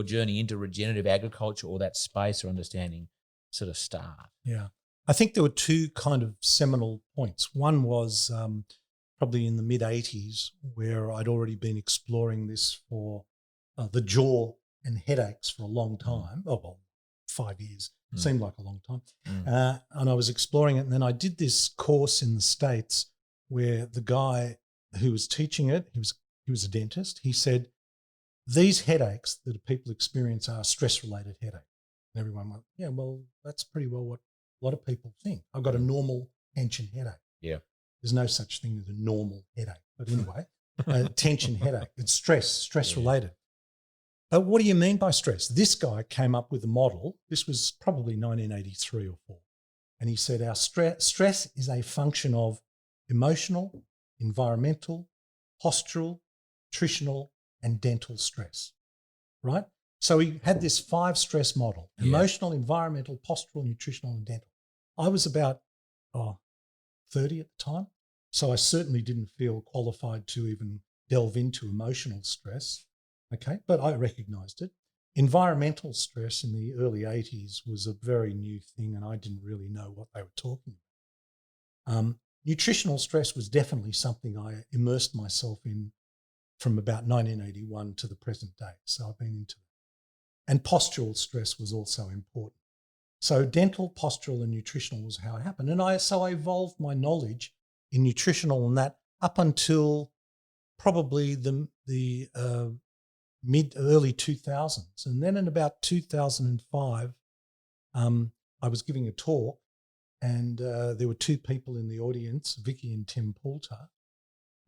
journey into regenerative agriculture or that space or understanding sort of start? Yeah. I think there were two kind of seminal points. One was probably in the mid-'80s, where I'd already been exploring this for the jaw and headaches for a long time. Oh, well, 5 years. Seemed like a long time. And I was exploring it. And then I did this course in the States where the guy who was teaching it, he was a dentist. He said, these headaches that people experience are stress-related headaches. And everyone went, yeah, well, that's pretty well what a lot of people think. I've got a normal tension headache. Yeah. There's no such thing as a normal headache. But anyway, tension headache. It's stress-related. But what do you mean by stress? This guy came up with a model. This was probably 1983 or 4. And he said our stress is a function of emotional, environmental, postural, nutritional, and dental stress, right? So he had this 5 stress model: emotional, environmental, postural, nutritional, and dental. I was about 30 at the time, so I certainly didn't feel qualified to even delve into emotional stress. Okay, but I recognised it. Environmental stress in the early 80s was a very new thing, and I didn't really know what they were talking about. Nutritional stress was definitely something I immersed myself in from about 1981 to the present day. So I've been into it. And postural stress was also important. So dental, postural, and nutritional was how it happened. And I evolved my knowledge in nutritional and that up until probably the early 2000s. And then in about 2005, I was giving a talk, and there were 2 people in the audience, Vicky and Tim Poulter.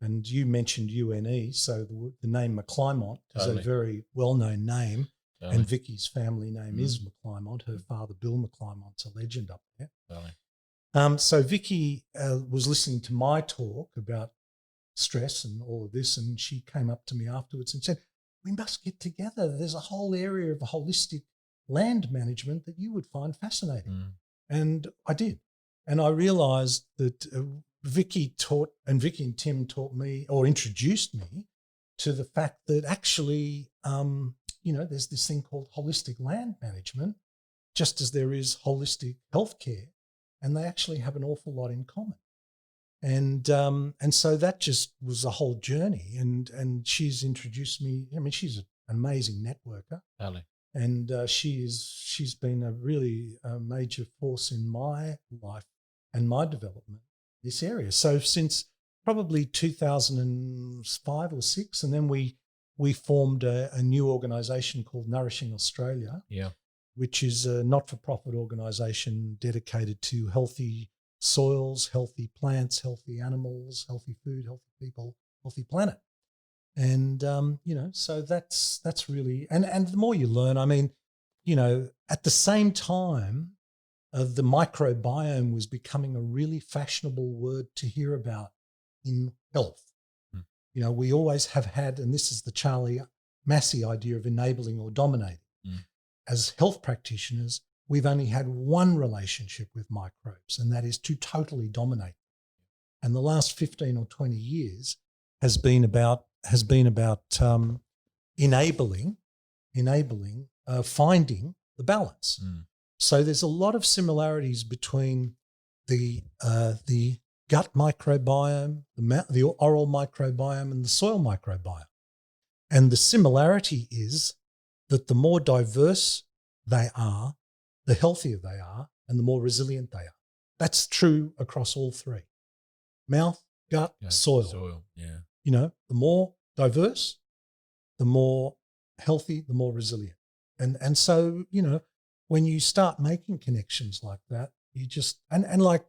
And you mentioned UNE, so the name McClymont is a very well-known name. And Vicky's family name is McClymont. Her father, Bill McClymont's a legend up there. So Vicky was listening to my talk about stress and all of this, and she came up to me afterwards and said, we must get together. There's a whole area of holistic land management that you would find fascinating. And I did. And I realised that Vicky and Tim taught me or introduced me to the fact that actually, there's this thing called holistic land management, just as there is holistic healthcare, and they actually have an awful lot in common. And so that just was a whole journey. And she's introduced me. I mean, she's an amazing networker. And she's been a really major force in my life and my development in this area. So since probably 2005 or 6, and then we formed a new organisation called Nourishing Australia, which is a not-for-profit organisation dedicated to healthy soils, healthy plants, healthy animals, healthy food, healthy people, healthy planet. And, so that's really, and the more you learn, I mean, at the same time, the microbiome was becoming a really fashionable word to hear about in health. We always have had, and this is the Charlie Massey idea of enabling or dominating. As health practitioners, we've only had one relationship with microbes, and that is to totally dominate. And the last 15 or 20 years has been about enabling, finding the balance. So there's a lot of similarities between the gut microbiome, the oral microbiome, and the soil microbiome. And the similarity is that the more diverse they are, the healthier they are, and the more resilient they are. That's true across all 3: mouth, gut, soil. The more diverse, the more healthy, the more resilient. And so, when you start making connections like that, you just, and like,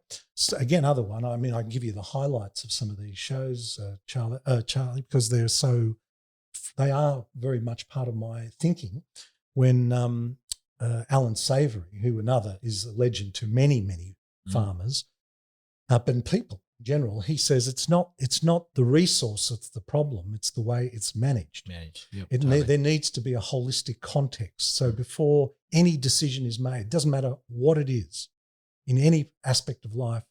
again, other one, I mean, I can give you the highlights of some of these shows, Charlie, because they are very much part of my thinking. When Alan Savory, who is a legend to many, many farmers, and people in general, he says it's not the resource that's the problem, it's the way it's managed. There needs to be a holistic context. So before any decision is made, it doesn't matter what it is, in any aspect of life,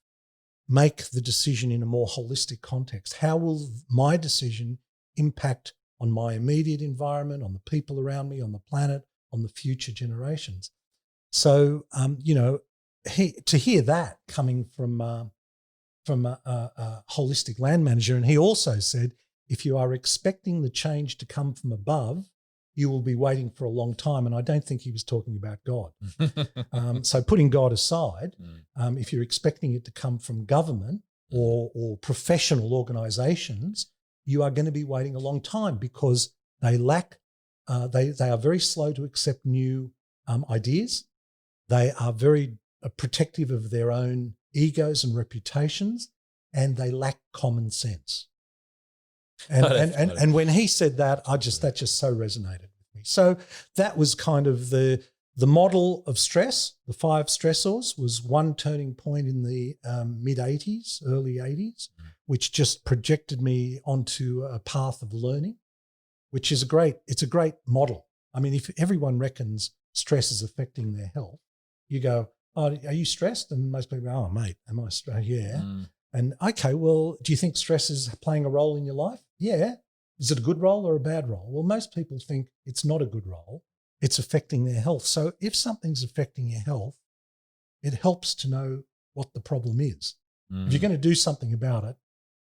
make the decision in a more holistic context. How will my decision impact on my immediate environment, on the people around me, on the planet, on the future generations. So, to hear that coming from a holistic land manager, and he also said, if you are expecting the change to come from above, you will be waiting for a long time. And I don't think he was talking about God. So putting God aside, if you're expecting it to come from government or professional organisations, you are going to be waiting a long time because they lack, they are very slow to accept new ideas. They are very protective of their own egos and reputations, and they lack common sense. And when he said that, that just so resonated with me. So that was kind of the model of stress. The 5 stressors was one turning point in the mid-80s, early 80s, which just projected me onto a path of learning, which is it's a great model. I mean, if everyone reckons stress is affecting their health, you go, oh, are you stressed? And most people go, oh, mate, am I stressed? Yeah. And okay, well, do you think stress is playing a role in your life? Yeah. Is it a good role or a bad role? Well, most people think it's not a good role. It's affecting their health. So if something's affecting your health, it helps to know what the problem is. If you're going to do something about it,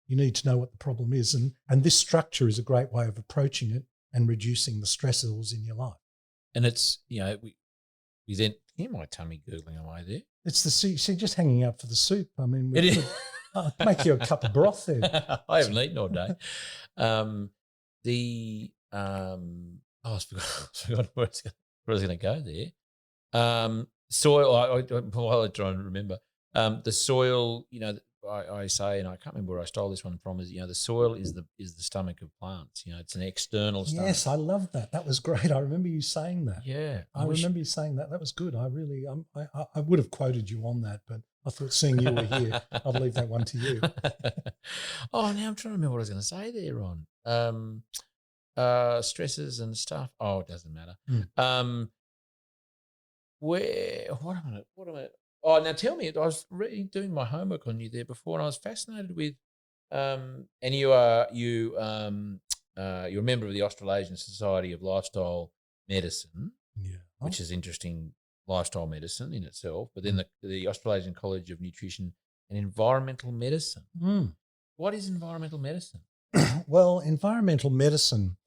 you need to know what the problem is. And this structure is a great way of approaching it and reducing the stressors in your life. And it's, we then hear my tummy gurgling away there. It's the soup. See, just hanging out for the soup. I mean, we could make you a cup of broth there. I haven't eaten all day. I forgot where I was going to go there. Soil, while I try and remember, the soil, I say, and I can't remember where I stole this one from, is, the soil is the stomach of plants. It's an external stomach. Yes, I love that. That was great. I remember you saying that. Yeah. I remember you saying that. That was good. I really, I would have quoted you on that, but I thought seeing you were here, I'd leave that one to you. Oh, now I'm trying to remember what I was going to say there, Ron. Stresses and stuff. Oh, it doesn't matter. What am I? Oh, now tell me, I was doing my homework on you there before, and I was fascinated with, and you're a member of the Australasian Society of Lifestyle Medicine, which is interesting, lifestyle medicine in itself, but then the Australasian College of Nutrition and Environmental Medicine. What is environmental medicine? Well, environmental medicine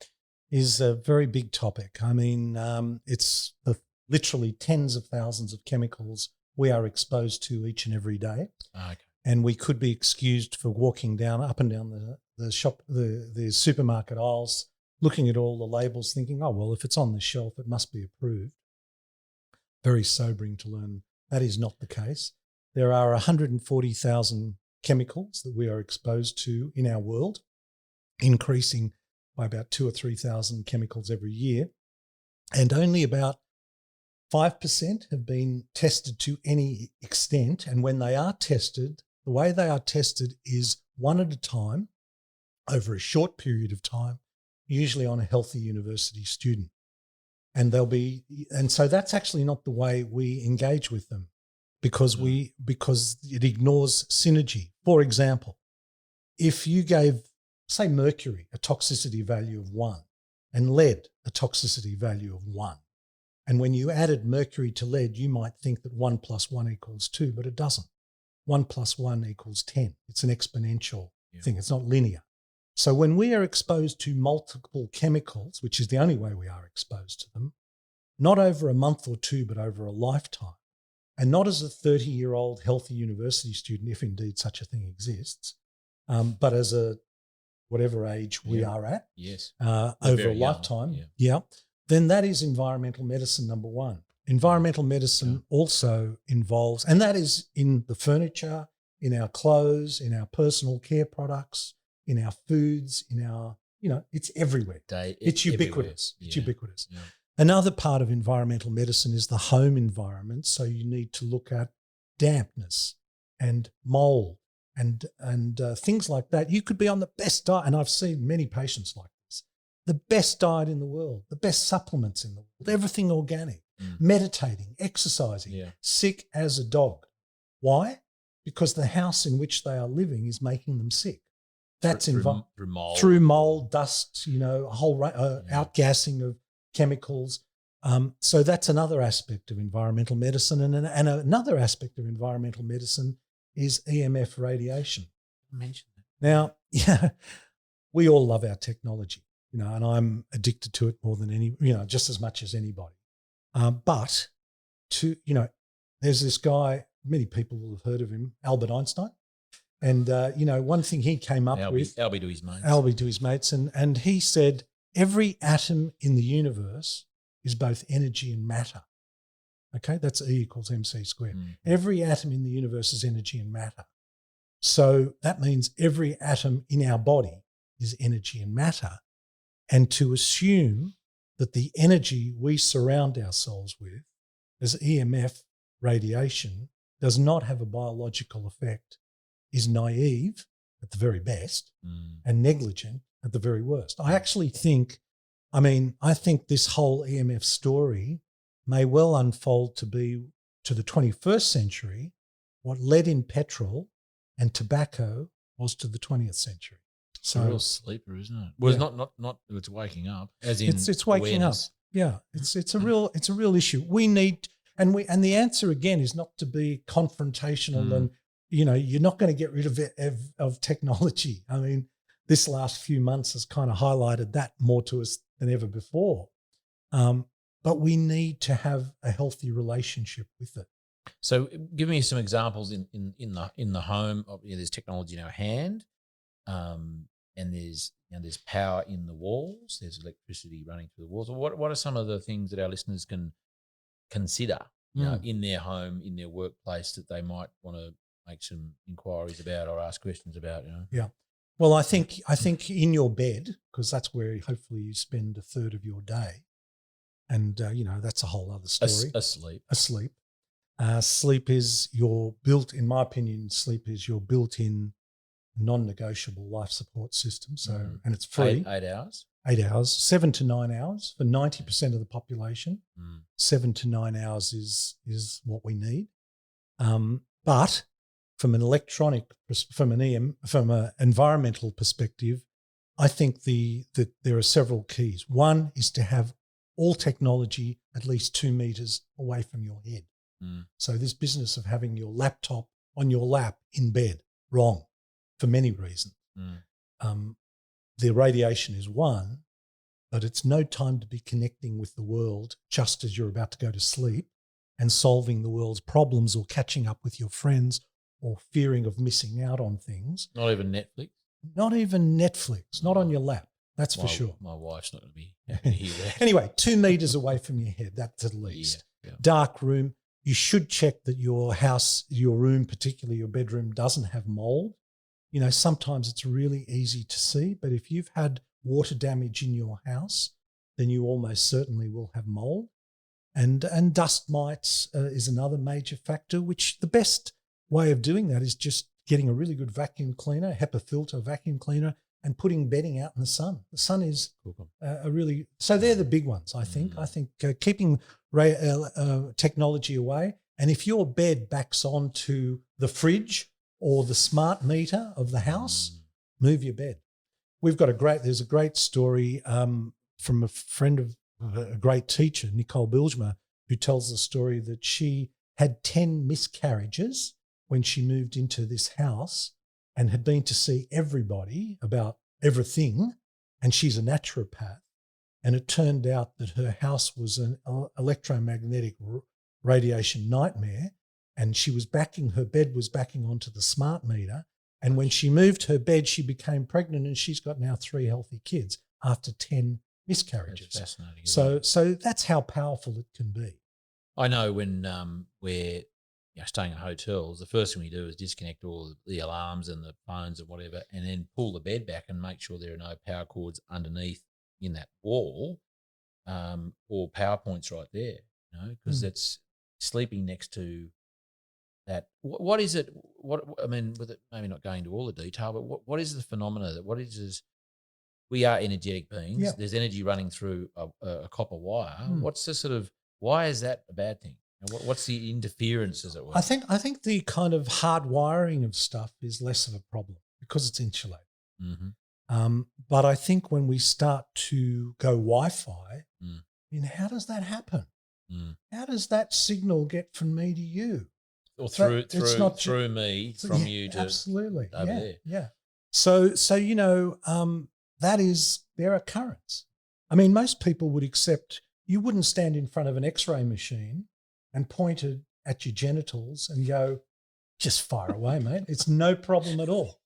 is a very big topic. I mean, it's literally tens of thousands of chemicals we are exposed to each and every day. Okay. And we could be excused for walking up and down the supermarket aisles, looking at all the labels, thinking, oh, well, if it's on the shelf, it must be approved. Very sobering to learn that is not the case. There are 140,000 chemicals that we are exposed to in our world, increasing by about 2,000 or 3,000 chemicals every year. And only about 5% have been tested to any extent. And when they are tested, the way they are tested is one at a time over a short period of time, usually on a healthy university student. And so that's actually not the way we engage with them because it ignores synergy. For example, if you gave, say, mercury a toxicity value of 1 and lead a toxicity value of 1, and when you added mercury to lead, you might think that 1 + 1 = 2, but it doesn't. 1 + 1 = 10. It's an exponential thing. It's not linear. So when we are exposed to multiple chemicals, which is the only way we are exposed to them, not over a month or two, but over a lifetime, and not as a 30-year-old healthy university student, if indeed such a thing exists, but as a whatever age we are at, over a lifetime, then that is environmental medicine number one. Environmental medicine also involves, and that is in the furniture, in our clothes, in our personal care products, in our foods, in our, it's everywhere. It's ubiquitous. It's ubiquitous. Yeah. Another part of environmental medicine is the home environment. So you need to look at dampness and mold and things like that. You could be on the best diet, and I've seen many patients like this, the best diet in the world, the best supplements in the world, everything organic, meditating, exercising, sick as a dog. Why? Because the house in which they are living is making them sick. That's through mold. Through mold, dust, a whole outgassing of chemicals. So that's another aspect of environmental medicine. And another aspect of environmental medicine is EMF radiation. I mentioned that. Now, we all love our technology, and I'm addicted to it more than just as much as anybody. But there's this guy, many people will have heard of him, Albert Einstein. And, one thing he came up with. Albie to his mates. Albie to his mates. And he said, every atom in the universe is both energy and matter. Okay, that's E equals MC squared. Every atom in the universe is energy and matter. So that means every atom in our body is energy and matter. And to assume that the energy we surround ourselves with as EMF radiation does not have a biological effect is naive at the very best and negligent at the very worst. I think this whole EMF story may well unfold to be, to the 21st century, what lead in petrol and tobacco was to the 20th century. It's a real sleeper, isn't it? Well, it's not it's waking up, as in it's waking awareness. up. Yeah, it's a real issue. We need, and the answer again is not to be confrontational and you're not going to get rid of technology. I mean, this last few months has kind of highlighted that more to us than ever before. But we need to have a healthy relationship with it. So, give me some examples in the home. There's technology in our hand, and there's power in the walls. There's electricity running through the walls. What are some of the things that our listeners can consider, in their home, in their workplace, that they might want to make some inquiries about or ask questions about? Yeah. Well, I think in your bed, because that's where hopefully you spend a third of your day, and that's a whole other story. Asleep. Sleep is in my opinion, sleep is your built-in non-negotiable life support system. So, and it's free. 8 hours? 8 hours, 7 to 9 hours for 90% of the population. 7 to 9 hours is what we need. But from an environmental perspective, I think that there are several keys. One is to have all technology at least 2 meters away from your head. So this business of having your laptop on your lap in bed, wrong for many reasons. The radiation is one, but it's no time to be connecting with the world just as you're about to go to sleep and solving the world's problems or catching up with your friends or fearing of missing out on things. Not even Netflix? Not even Netflix, not on your lap, that's for sure. My wife's not going to be happy to hear that. Anyway, 2 meters away from your head, that's at least. Yeah. Dark room. You should check that your house, your room, particularly your bedroom, doesn't have mold. Sometimes it's really easy to see, but if you've had water damage in your house, then you almost certainly will have mold. And dust mites is another major factor, which the best way of doing that is just getting a really good vacuum cleaner, HEPA filter vacuum cleaner, and putting bedding out in the sun. The sun is so they're the big ones, I think. I think keeping technology away. And if your bed backs onto the fridge or the smart meter of the house, move your bed. There's a great story from a friend of a great teacher, Nicole Bilgemer, who tells the story that she had 10 miscarriages when she moved into this house and had been to see everybody about everything, and she's a naturopath. And it turned out that her house was an electromagnetic radiation nightmare, and her bed was backing onto the smart meter. And when she moved her bed, she became pregnant, and she's got now 3 healthy kids after 10 miscarriages. That's fascinating. So that's how powerful it can be. I know when we're staying in hotels, the first thing we do is disconnect all the alarms and the phones and whatever, and then pull the bed back and make sure there are no power cords underneath in that wall, or power points right there, because that's sleeping next to that. What is it? With it maybe not going into all the detail, but what is the phenomena we are energetic beings. Yeah. There's energy running through a copper wire. What's the why is that a bad thing? What's the interference, as it were? I think the kind of hard wiring of stuff is less of a problem because it's insulated. But I think when we start to go Wi-Fi, how does that happen? How does that signal get from me to you? Or through me, from you to absolutely over there. Yeah. So that is their occurrence. I mean, most people would accept you wouldn't stand in front of an X-ray machine and point it at your genitals and go, just fire away, mate. It's no problem at all.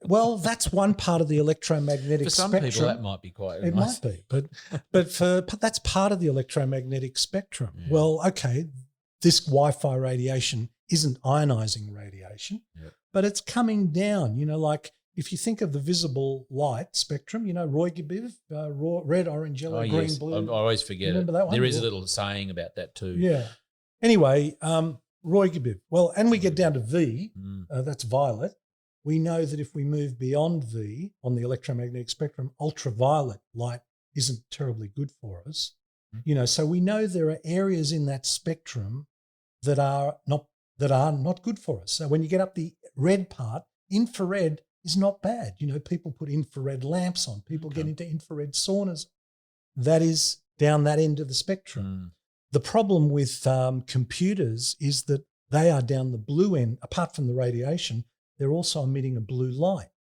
Well, that's one part of the electromagnetic spectrum. For some people, that might be quite It nice. might be, but that's part of the electromagnetic spectrum. Yeah. Well, okay, this Wi-Fi radiation isn't ionizing radiation, but it's coming down. Like if you think of the visible light spectrum, Roy Gebiv, red, orange, yellow, green, blue. I always forget Remember it. that one? There is a little saying about that too. Yeah. Anyway, Roy Gebiv. Well, and we get down to V, that's violet. We know that if we move beyond V on the electromagnetic spectrum, ultraviolet light isn't terribly good for us. So we know there are areas in that spectrum that are not good for us. So when you get up the red part, infrared is not bad. People put infrared lamps on. People get into infrared saunas. That is down that end of the spectrum. The problem with computers is that they are down the blue end. Apart from the radiation, they're also emitting a blue light,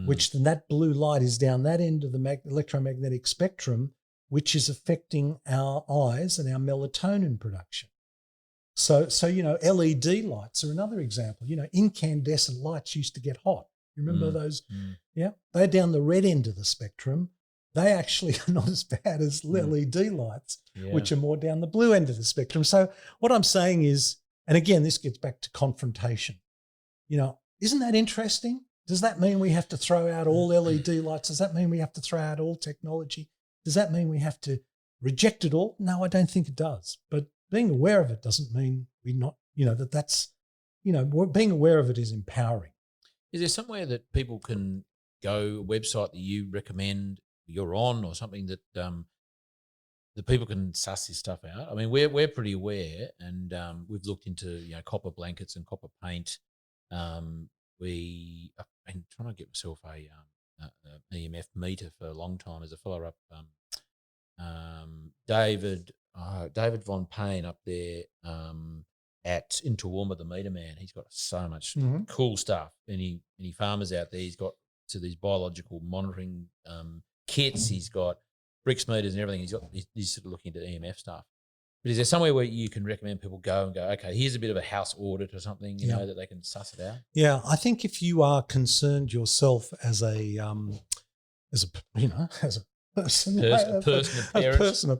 which then that blue light is down that end of the electromagnetic spectrum, which is affecting our eyes and our melatonin production. So LED lights are another example. Incandescent lights used to get hot. You remember those? Yeah. They're down the red end of the spectrum. They actually are not as bad as LED lights, which are more down the blue end of the spectrum. So what I'm saying is, and again, this gets back to confrontation. Isn't that interesting? Does that mean we have to throw out all LED lights? Does that mean we have to throw out all technology? Does that mean we have to reject it all? No, I don't think it does. But being aware of it doesn't mean we're not, being aware of it is empowering. Is there somewhere that people can go, a website that you recommend you're on, or something that that people can suss this stuff out? I mean, we're pretty aware, and we've looked into copper blankets and copper paint. I've been trying to get myself a EMF meter for a long time. There's a fellow up, David Von Payne up there in Toowoomba, the meter man. He's got so much cool stuff. Any farmers out there, he's got these biological monitoring kits. He's got bricks meters and everything. He's sort of looking into EMF stuff. But is there somewhere where you can recommend people go, okay, here's a bit of a house audit or something, that they can suss it out? Yeah, I think if you are concerned yourself as a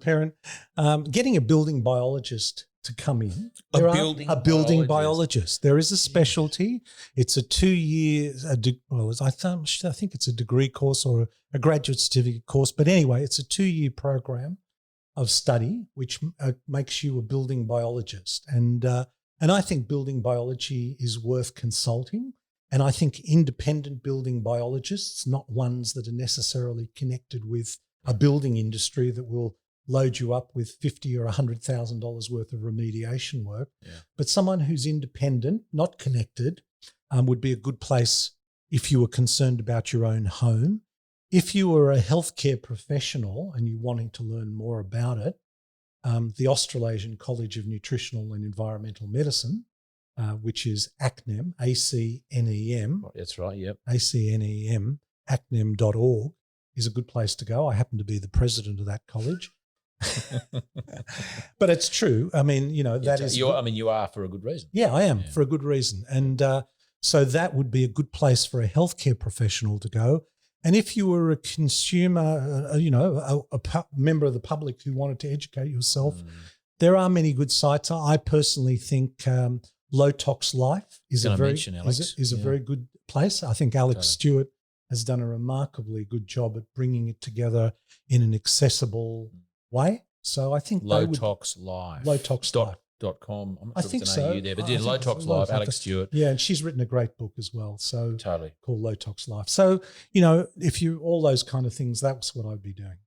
parent, getting a building biologist to come in. A building biologist. There is a specialty. It's a 2-year, I think it's a degree course or a graduate certificate course. But anyway, it's a 2-year program of study, which makes you a building biologist. And I think building biology is worth consulting. And I think independent building biologists, not ones that are necessarily connected with a building industry that will load you up with $50,000 or $100,000 worth of remediation work, but someone who's independent, not connected, would be a good place if you were concerned about your own home. If you were a healthcare professional and you're wanting to learn more about it, the Australasian College of Nutritional and Environmental Medicine, which is ACNEM, ACNEM. That's right, yep. ACNEM, acnem.org is a good place to go. I happen to be the president of that college. But it's true. I mean, you are for a good reason. Yeah, I am for a good reason. And so that would be a good place for a healthcare professional to go. And if you were a consumer, a member of the public who wanted to educate yourself, there are many good sites. I personally think Low Tox Life is a very good place. I think Alex Stewart has done a remarkably good job at bringing it together in an accessible way. So I think lowtoxlife.com. I'm not sure if it's an AU there, but Low Tox Life, Alex Stewart. Yeah, and she's written a great book as well. So totally called Low Tox Life. So, if you all those kind of things, that's what I'd be doing.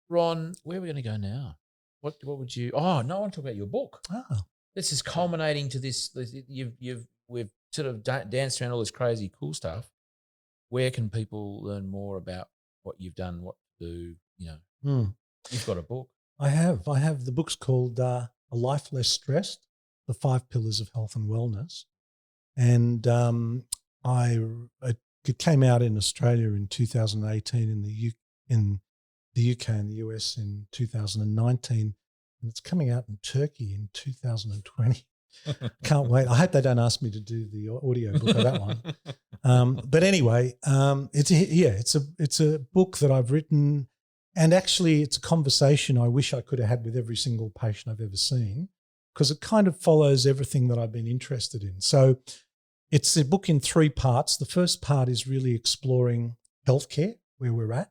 Ron, where are we going to go now? What would you? Oh, no, I want to talk about your book. Oh. This is culminating to this. We've sort of danced around all this crazy cool stuff. where can people learn more about what you've done, what to do? You've got a book. I have. The book's called A Life Less Stressed, The 5 Pillars of Health and Wellness. And it came out in Australia in 2018, in the UK and the US in 2019, and it's coming out in Turkey in 2020. Can't wait. I hope they don't ask me to do the audio book of that one. But anyway, it's a book that I've written, and actually it's a conversation I wish I could have had with every single patient I've ever seen, because it kind of follows everything that I've been interested in. So it's a book in 3 parts. The first part is really exploring healthcare, where we're at,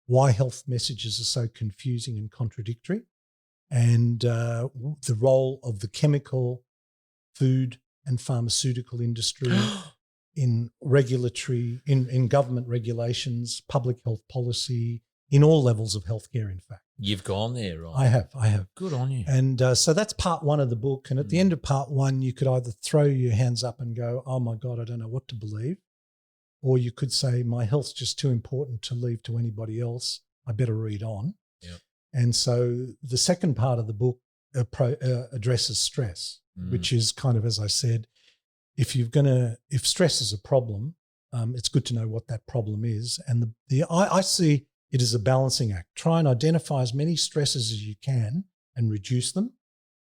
why health messages are so confusing and contradictory, and the role of the chemical, food and pharmaceutical industry in regulatory, in government regulations, public health policy, in all levels of healthcare, in fact. You've gone there, right? I have. Good on you. And so that's part 1 of the book. And at the end of part 1, you could either throw your hands up and go, oh my God, I don't know what to believe. Or you could say, my health's just too important to leave to anybody else. I better read on. Yep. And so the second part of the book addresses stress, which is kind of, as I said, if stress is a problem, it's good to know what that problem is. And I see it as a balancing act. Try and identify as many stresses as you can and reduce them.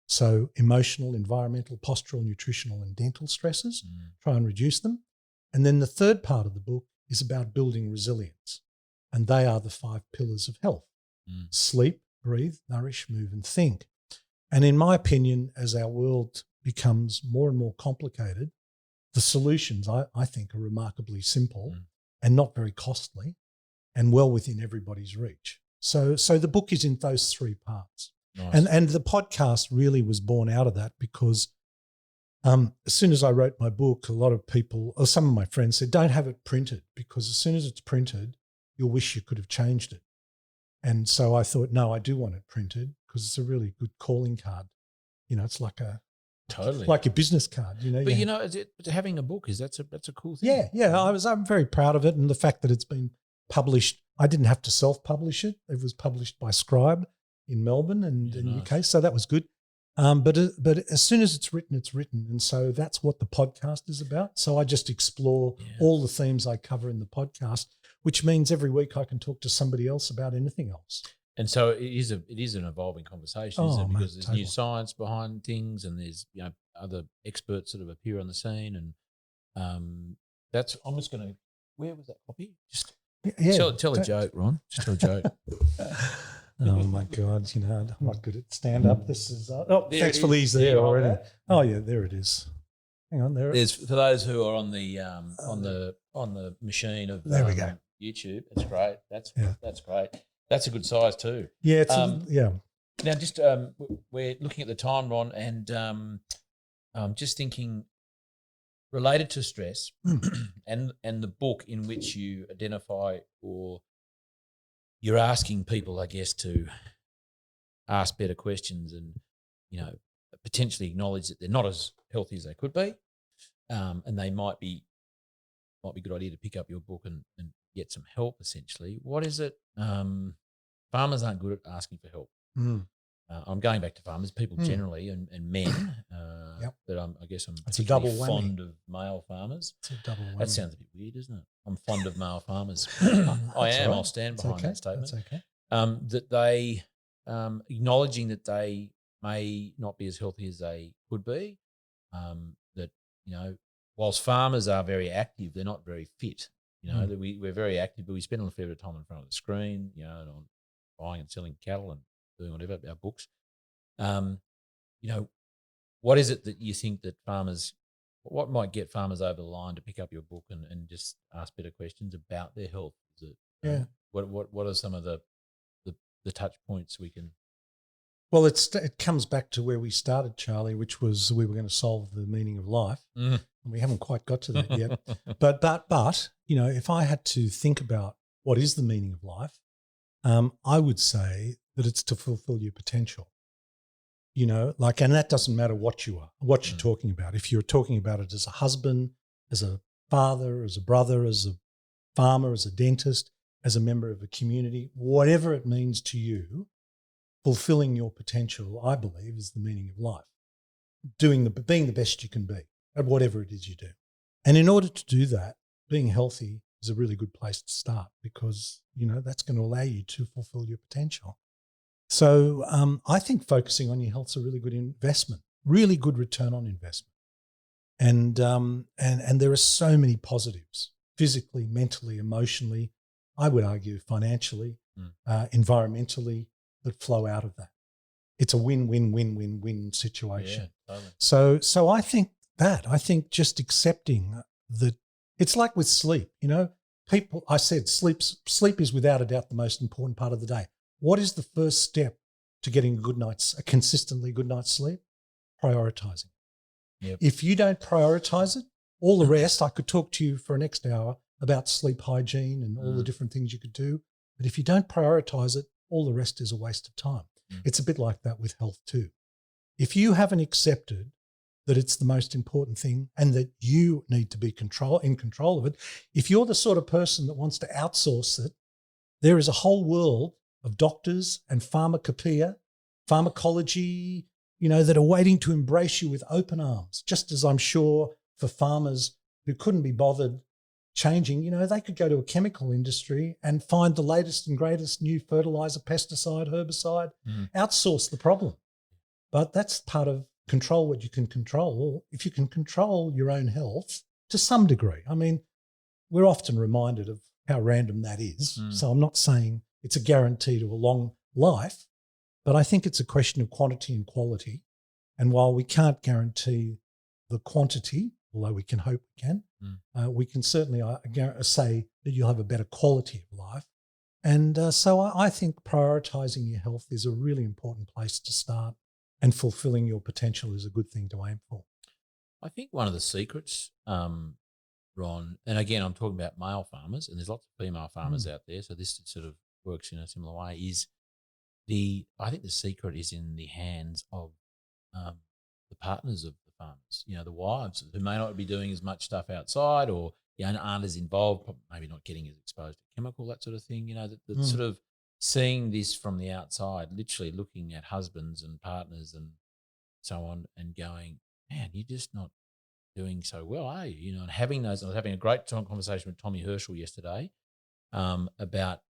So emotional, environmental, postural, nutritional, and dental stresses, try and reduce them. And then the third part of the book is about building resilience. And they are the 5 pillars of health: sleep, breathe, nourish, move, and think. And in my opinion, as our world becomes more and more complicated, the solutions, I think, are remarkably simple and not very costly and well within everybody's reach. So the book is in those 3 parts. Nice. And the podcast really was born out of that, because as soon as I wrote my book, a lot of people, or some of my friends, said, don't have it printed, because as soon as it's printed, you'll wish you could have changed it. And so I thought, no, I do want it printed, because it's a really good calling card. It's like like a business card, But having a book that's a cool thing. Yeah. I'm very proud of it, and the fact that it's been published. I didn't have to self-publish it. It was published by Scribe in Melbourne and in the UK, so that was good. But as soon as it's written, and so that's what the podcast is about. So I just explore all the themes I cover in the podcast, which means every week I can talk to somebody else about anything else. And so it is an evolving conversation, isn't it? Because there's new science behind things, and there's other experts that have appeared on the scene, and I'm just going to. Where was that copy? Just tell a joke, Ron. Just tell a joke. Oh my God! I'm not good at stand up. This is thanks for Lee's there already. Right. Oh yeah, there it is. Hang on, there. There's for those who are on the machine of there we go. YouTube. That's great. That's great. That's a good size too. Yeah, it's Now, just we're looking at the time, Ron, and just thinking related to stress and the book in which you identify, or you're asking people, I guess, to ask better questions and, potentially acknowledge that they're not as healthy as they could be, and they might be a good idea to pick up your book and get some help, essentially. What is it? Farmers aren't good at asking for help. I'm going back to farmers, people generally, and men. But I guess I'm particularly fond of male farmers. It's a double whammy. That sounds a bit weird, doesn't it? I'm fond of male farmers. I am. Right. I'll stand behind that statement. That's okay. That they acknowledging that they may not be as healthy as they could be. That whilst farmers are very active, they're not very fit. That we're very active, but we spend a fair bit of time in front of the screen. And on buying and selling cattle and doing whatever, our books. What is it that you think that what might get farmers over the line to pick up your book and just ask better questions about their health? Is it, what are some of the touch points we can? Well, it comes back to where we started, Charlie, which was we were going to solve the meaning of life. And we haven't quite got to that yet. But if I had to think about what is the meaning of life, I would say that it's to fulfill your potential. And that doesn't matter what you are, what you're talking about. If you're talking about it as a husband, as a father, as a brother, as a farmer, as a dentist, as a member of a community, whatever it means to you, fulfilling your potential, I believe, is the meaning of life. Being the best you can be at whatever it is you do. And in order to do that, being healthy is a really good place to start because, that's going to allow you to fulfill your potential. So I think focusing on your health is a really good investment, really good return on investment. And there are so many positives, physically, mentally, emotionally, I would argue financially, environmentally, that flow out of that. It's a win-win-win-win-win situation. Yeah, totally. So I think just accepting that it's like with sleep, I said sleep is without a doubt the most important part of the day. What is the first step to getting a consistently good night's sleep? Prioritizing. Yep. If you don't prioritize it, all the rest, I could talk to you for an next hour about sleep hygiene and all the different things you could do. But if you don't prioritize it, all the rest is a waste of time. It's a bit like that with health too. If you haven't accepted that it's the most important thing and that you need to be in control of it, if you're the sort of person that wants to outsource it, there is a whole world of doctors and pharmacopoeia, pharmacology, that are waiting to embrace you with open arms, just as I'm sure for farmers who couldn't be bothered changing, they could go to a chemical industry and find the latest and greatest new fertilizer, pesticide, herbicide, outsource the problem. But that's part of control what you can control. If you can control your own health to some degree, we're often reminded of how random that is. So I'm not saying it's a guarantee to a long life, but I think it's a question of quantity and quality. And while we can't guarantee the quantity, although we can hope we can, we can certainly say that you'll have a better quality of life. And so I think prioritizing your health is a really important place to start, and fulfilling your potential is a good thing to aim for. I think one of the secrets, Ron, and again, I'm talking about male farmers, and there's lots of female farmers out there, so this sort of works in a similar way, I think the secret is in the hands of the partners of the farmers, the wives who may not be doing as much stuff outside or aren't as involved, maybe not getting as exposed to chemical, that sort of thing, that sort of seeing this from the outside, literally looking at husbands and partners and so on and going, man, you're just not doing so well, are you? And having those, I was having a great conversation with Tommy Herschel yesterday about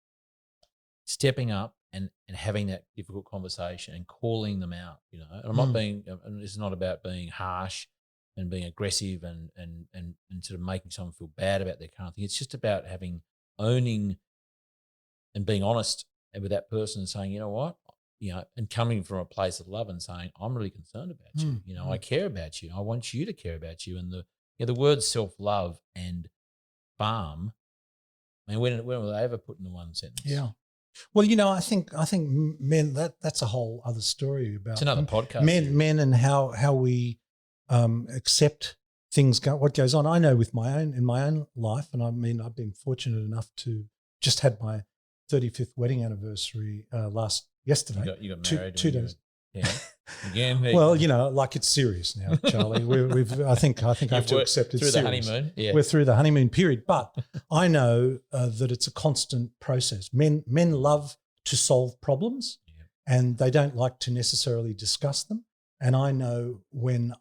stepping up and having that difficult conversation and calling them out, and I'm not being, and it's not about being harsh and being aggressive and sort of making someone feel bad about their current thing. It's just about owning and being honest with that person and saying, you know what, and coming from a place of love and saying, I'm really concerned about you. I care about you. I want you to care about you. And the words self-love and farm, when were they ever put into one sentence? Yeah. Well, I think men, that's a whole other story about it's another podcast. Men and how we accept things, what goes on. I know in my own life, and I've been fortunate enough to just had my 35th wedding anniversary yesterday. You got married 2 days. Yeah. Again. Well, like it's serious now, Charlie. I think I have to accept it's through serious. The honeymoon. Yeah. We're through the honeymoon period, but I know that it's a constant process. Men love to solve problems, and they don't like to necessarily discuss them. And I know when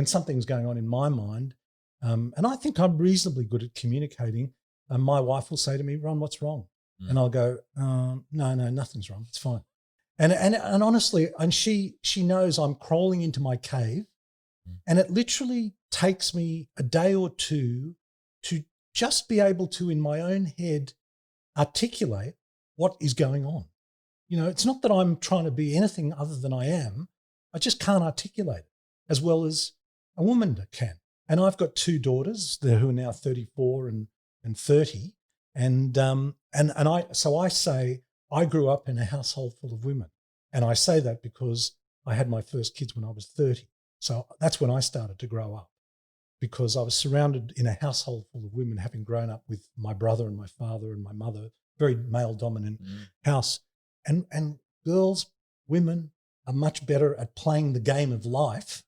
something's going on in my mind, and I think I'm reasonably good at communicating. My wife will say to me, "Ron, what's wrong?" And I'll go, "No, nothing's wrong. It's fine." And honestly, and she knows I'm crawling into my cave, and it literally takes me a day or two to just be able to, in my own head, articulate what is going on. It's not that I'm trying to be anything other than I am. I just can't articulate it as well as a woman can. And I've got 2 daughters who are now 34 and 30. And I say I grew up in a household full of women. And I say that because I had my first kids when I was 30. So that's when I started to grow up, because I was surrounded in a household full of women, having grown up with my brother and my father and my mother, very male-dominant house. And girls, women are much better at playing the game of life.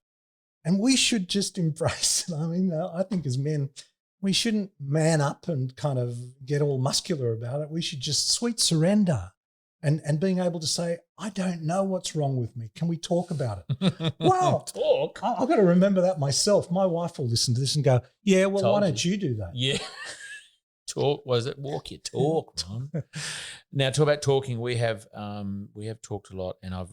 And we should just embrace it. I think as men, we shouldn't man up and kind of get all muscular about it. We should just sweet surrender and being able to say, I don't know what's wrong with me. Can we talk about it? Well, talk. I've got to remember that myself. My wife will listen to this and go, yeah, well, why don't you do that? Yeah. Talk, was it walk your talk, Ron? Now, talk about talking. We have talked a lot, and I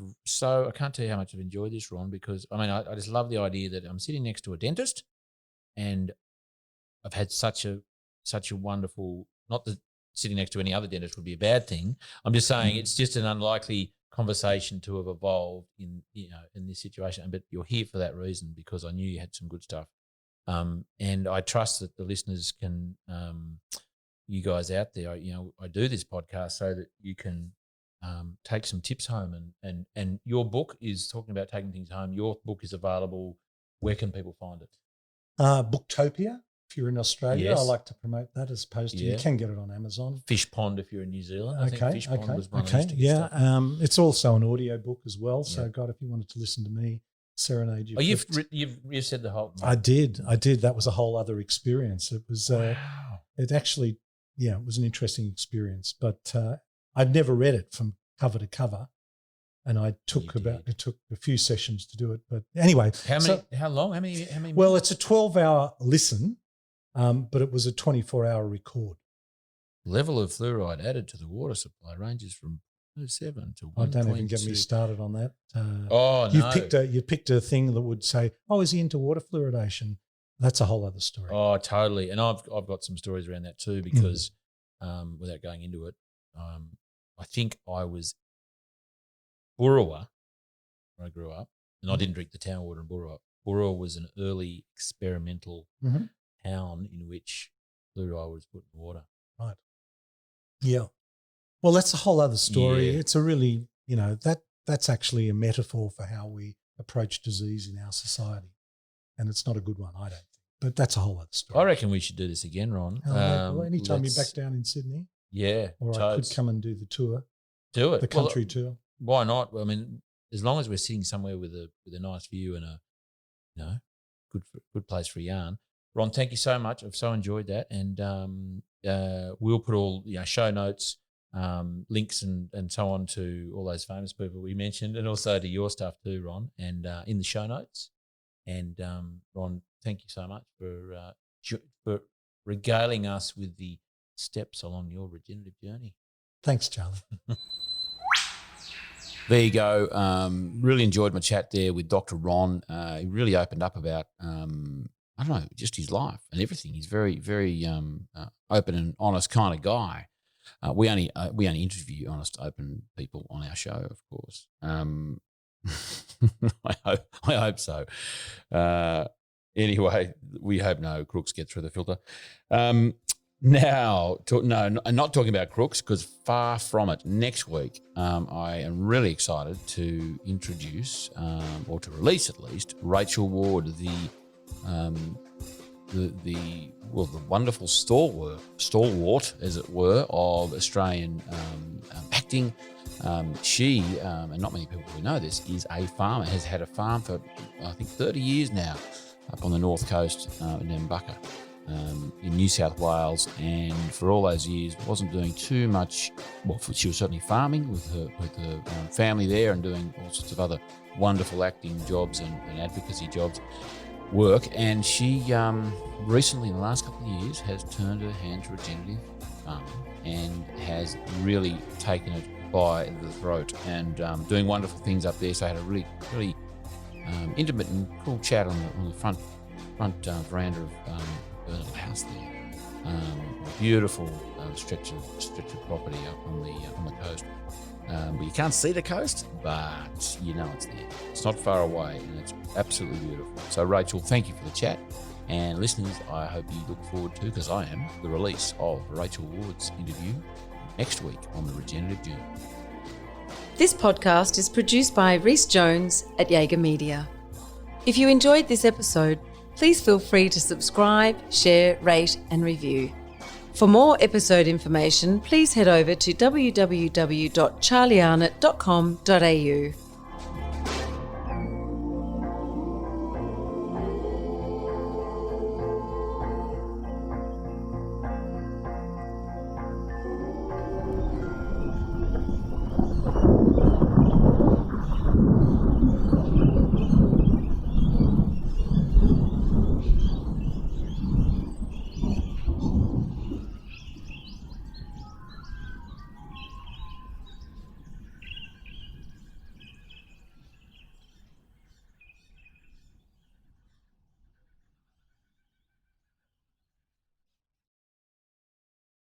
can't tell you how much I've enjoyed this, Ron, because I just love the idea that I'm sitting next to a dentist, and I've had such a wonderful, not that sitting next to any other dentist would be a bad thing. I'm just saying it's just an unlikely conversation to have evolved in this situation. But you're here for that reason, because I knew you had some good stuff. And I trust that the listeners can, you guys out there, I do this podcast so that you can take some tips home. And your book is talking about taking things home. Your book is available. Where can people find it? Booktopia, if you're in Australia. Yes. I like to promote that as opposed to, you can get it on Amazon. Fish Pond if you're in New Zealand. I think Fish Pond was one of Okay, those stuff. it's also an audio book as well. So, God, if you wanted to listen to me serenade you. You've said the whole. I did. That was a whole other experience. It was. It actually, it was an interesting experience. But I'd never read it from cover to cover, and it took a few sessions to do it. But anyway, how long? How many? Well, it's a 12-hour listen, but it was a 24-hour record. Level of fluoride added to the water supply ranges from 0.7 to 1.2. Don't even get me started on that. No. You picked a thing that would say, "Oh, is he into water fluoridation?" That's a whole other story. Oh, totally. And I've got some stories around that too, because without going into it, I think I was Burrawa where I grew up, and I didn't drink the town water in Burrawa. Burrawa was an early experimental town in which fluoride was put in water. Right. Yeah. Well, that's a whole other story. Yeah. It's a really, that's actually a metaphor for how we approach disease in our society. And it's not a good one, I don't think. But that's a whole other story. I reckon we should do this again, Ron. Well, anytime you're back down in Sydney. Yeah. Or I could come and do the tour. Do it. The country tour. Why not? I mean, as long as we're sitting somewhere with a nice view and a good place for a yarn. Ron, thank you so much. I've so enjoyed that. And we'll put all show notes, links and so on to all those famous people we mentioned, and also to your stuff too, Ron, and in the show notes. And Ron, thank you so much for regaling us with the steps along your regenerative journey. Thanks, Charlie. There you go. Really enjoyed my chat there with Dr. Ron. He really opened up about, just his life and everything. He's very, very open and honest kind of guy. We only interview honest, open people on our show, of course. I hope so. Anyway, we hope no crooks get through the filter. Now, I'm not talking about crooks, because far from it. Next week, I am really excited to introduce, or to release at least, Rachel Ward, the wonderful stalwart, as it were, of Australian acting. She, and not many people who know this, is a farmer, has had a farm for, I think, 30 years now up on the north coast in Nambucca, in New South Wales. And for all those years, wasn't doing too much. Well, she was certainly farming with her family there and doing all sorts of other wonderful acting jobs and advocacy jobs. Work, and she recently, in the last couple of years, has turned her hand to regenerative farming and has really taken it by the throat and doing wonderful things up there. So I had a really, really intimate and cool chat on the front veranda of Burnett House there. A beautiful stretch of property up on the coast. Well, you can't see the coast, but you know it's there. It's not far away, and it's absolutely beautiful. So, Rachel, thank you for the chat. And listeners, I hope you look forward to, because I am, the release of Rachel Ward's interview next week on the Regenerative Journey. This podcast is produced by Rhys Jones at Jaeger Media. If you enjoyed this episode, please feel free to subscribe, share, rate, and review. For more episode information, please head over to www.charliearnott.com.au.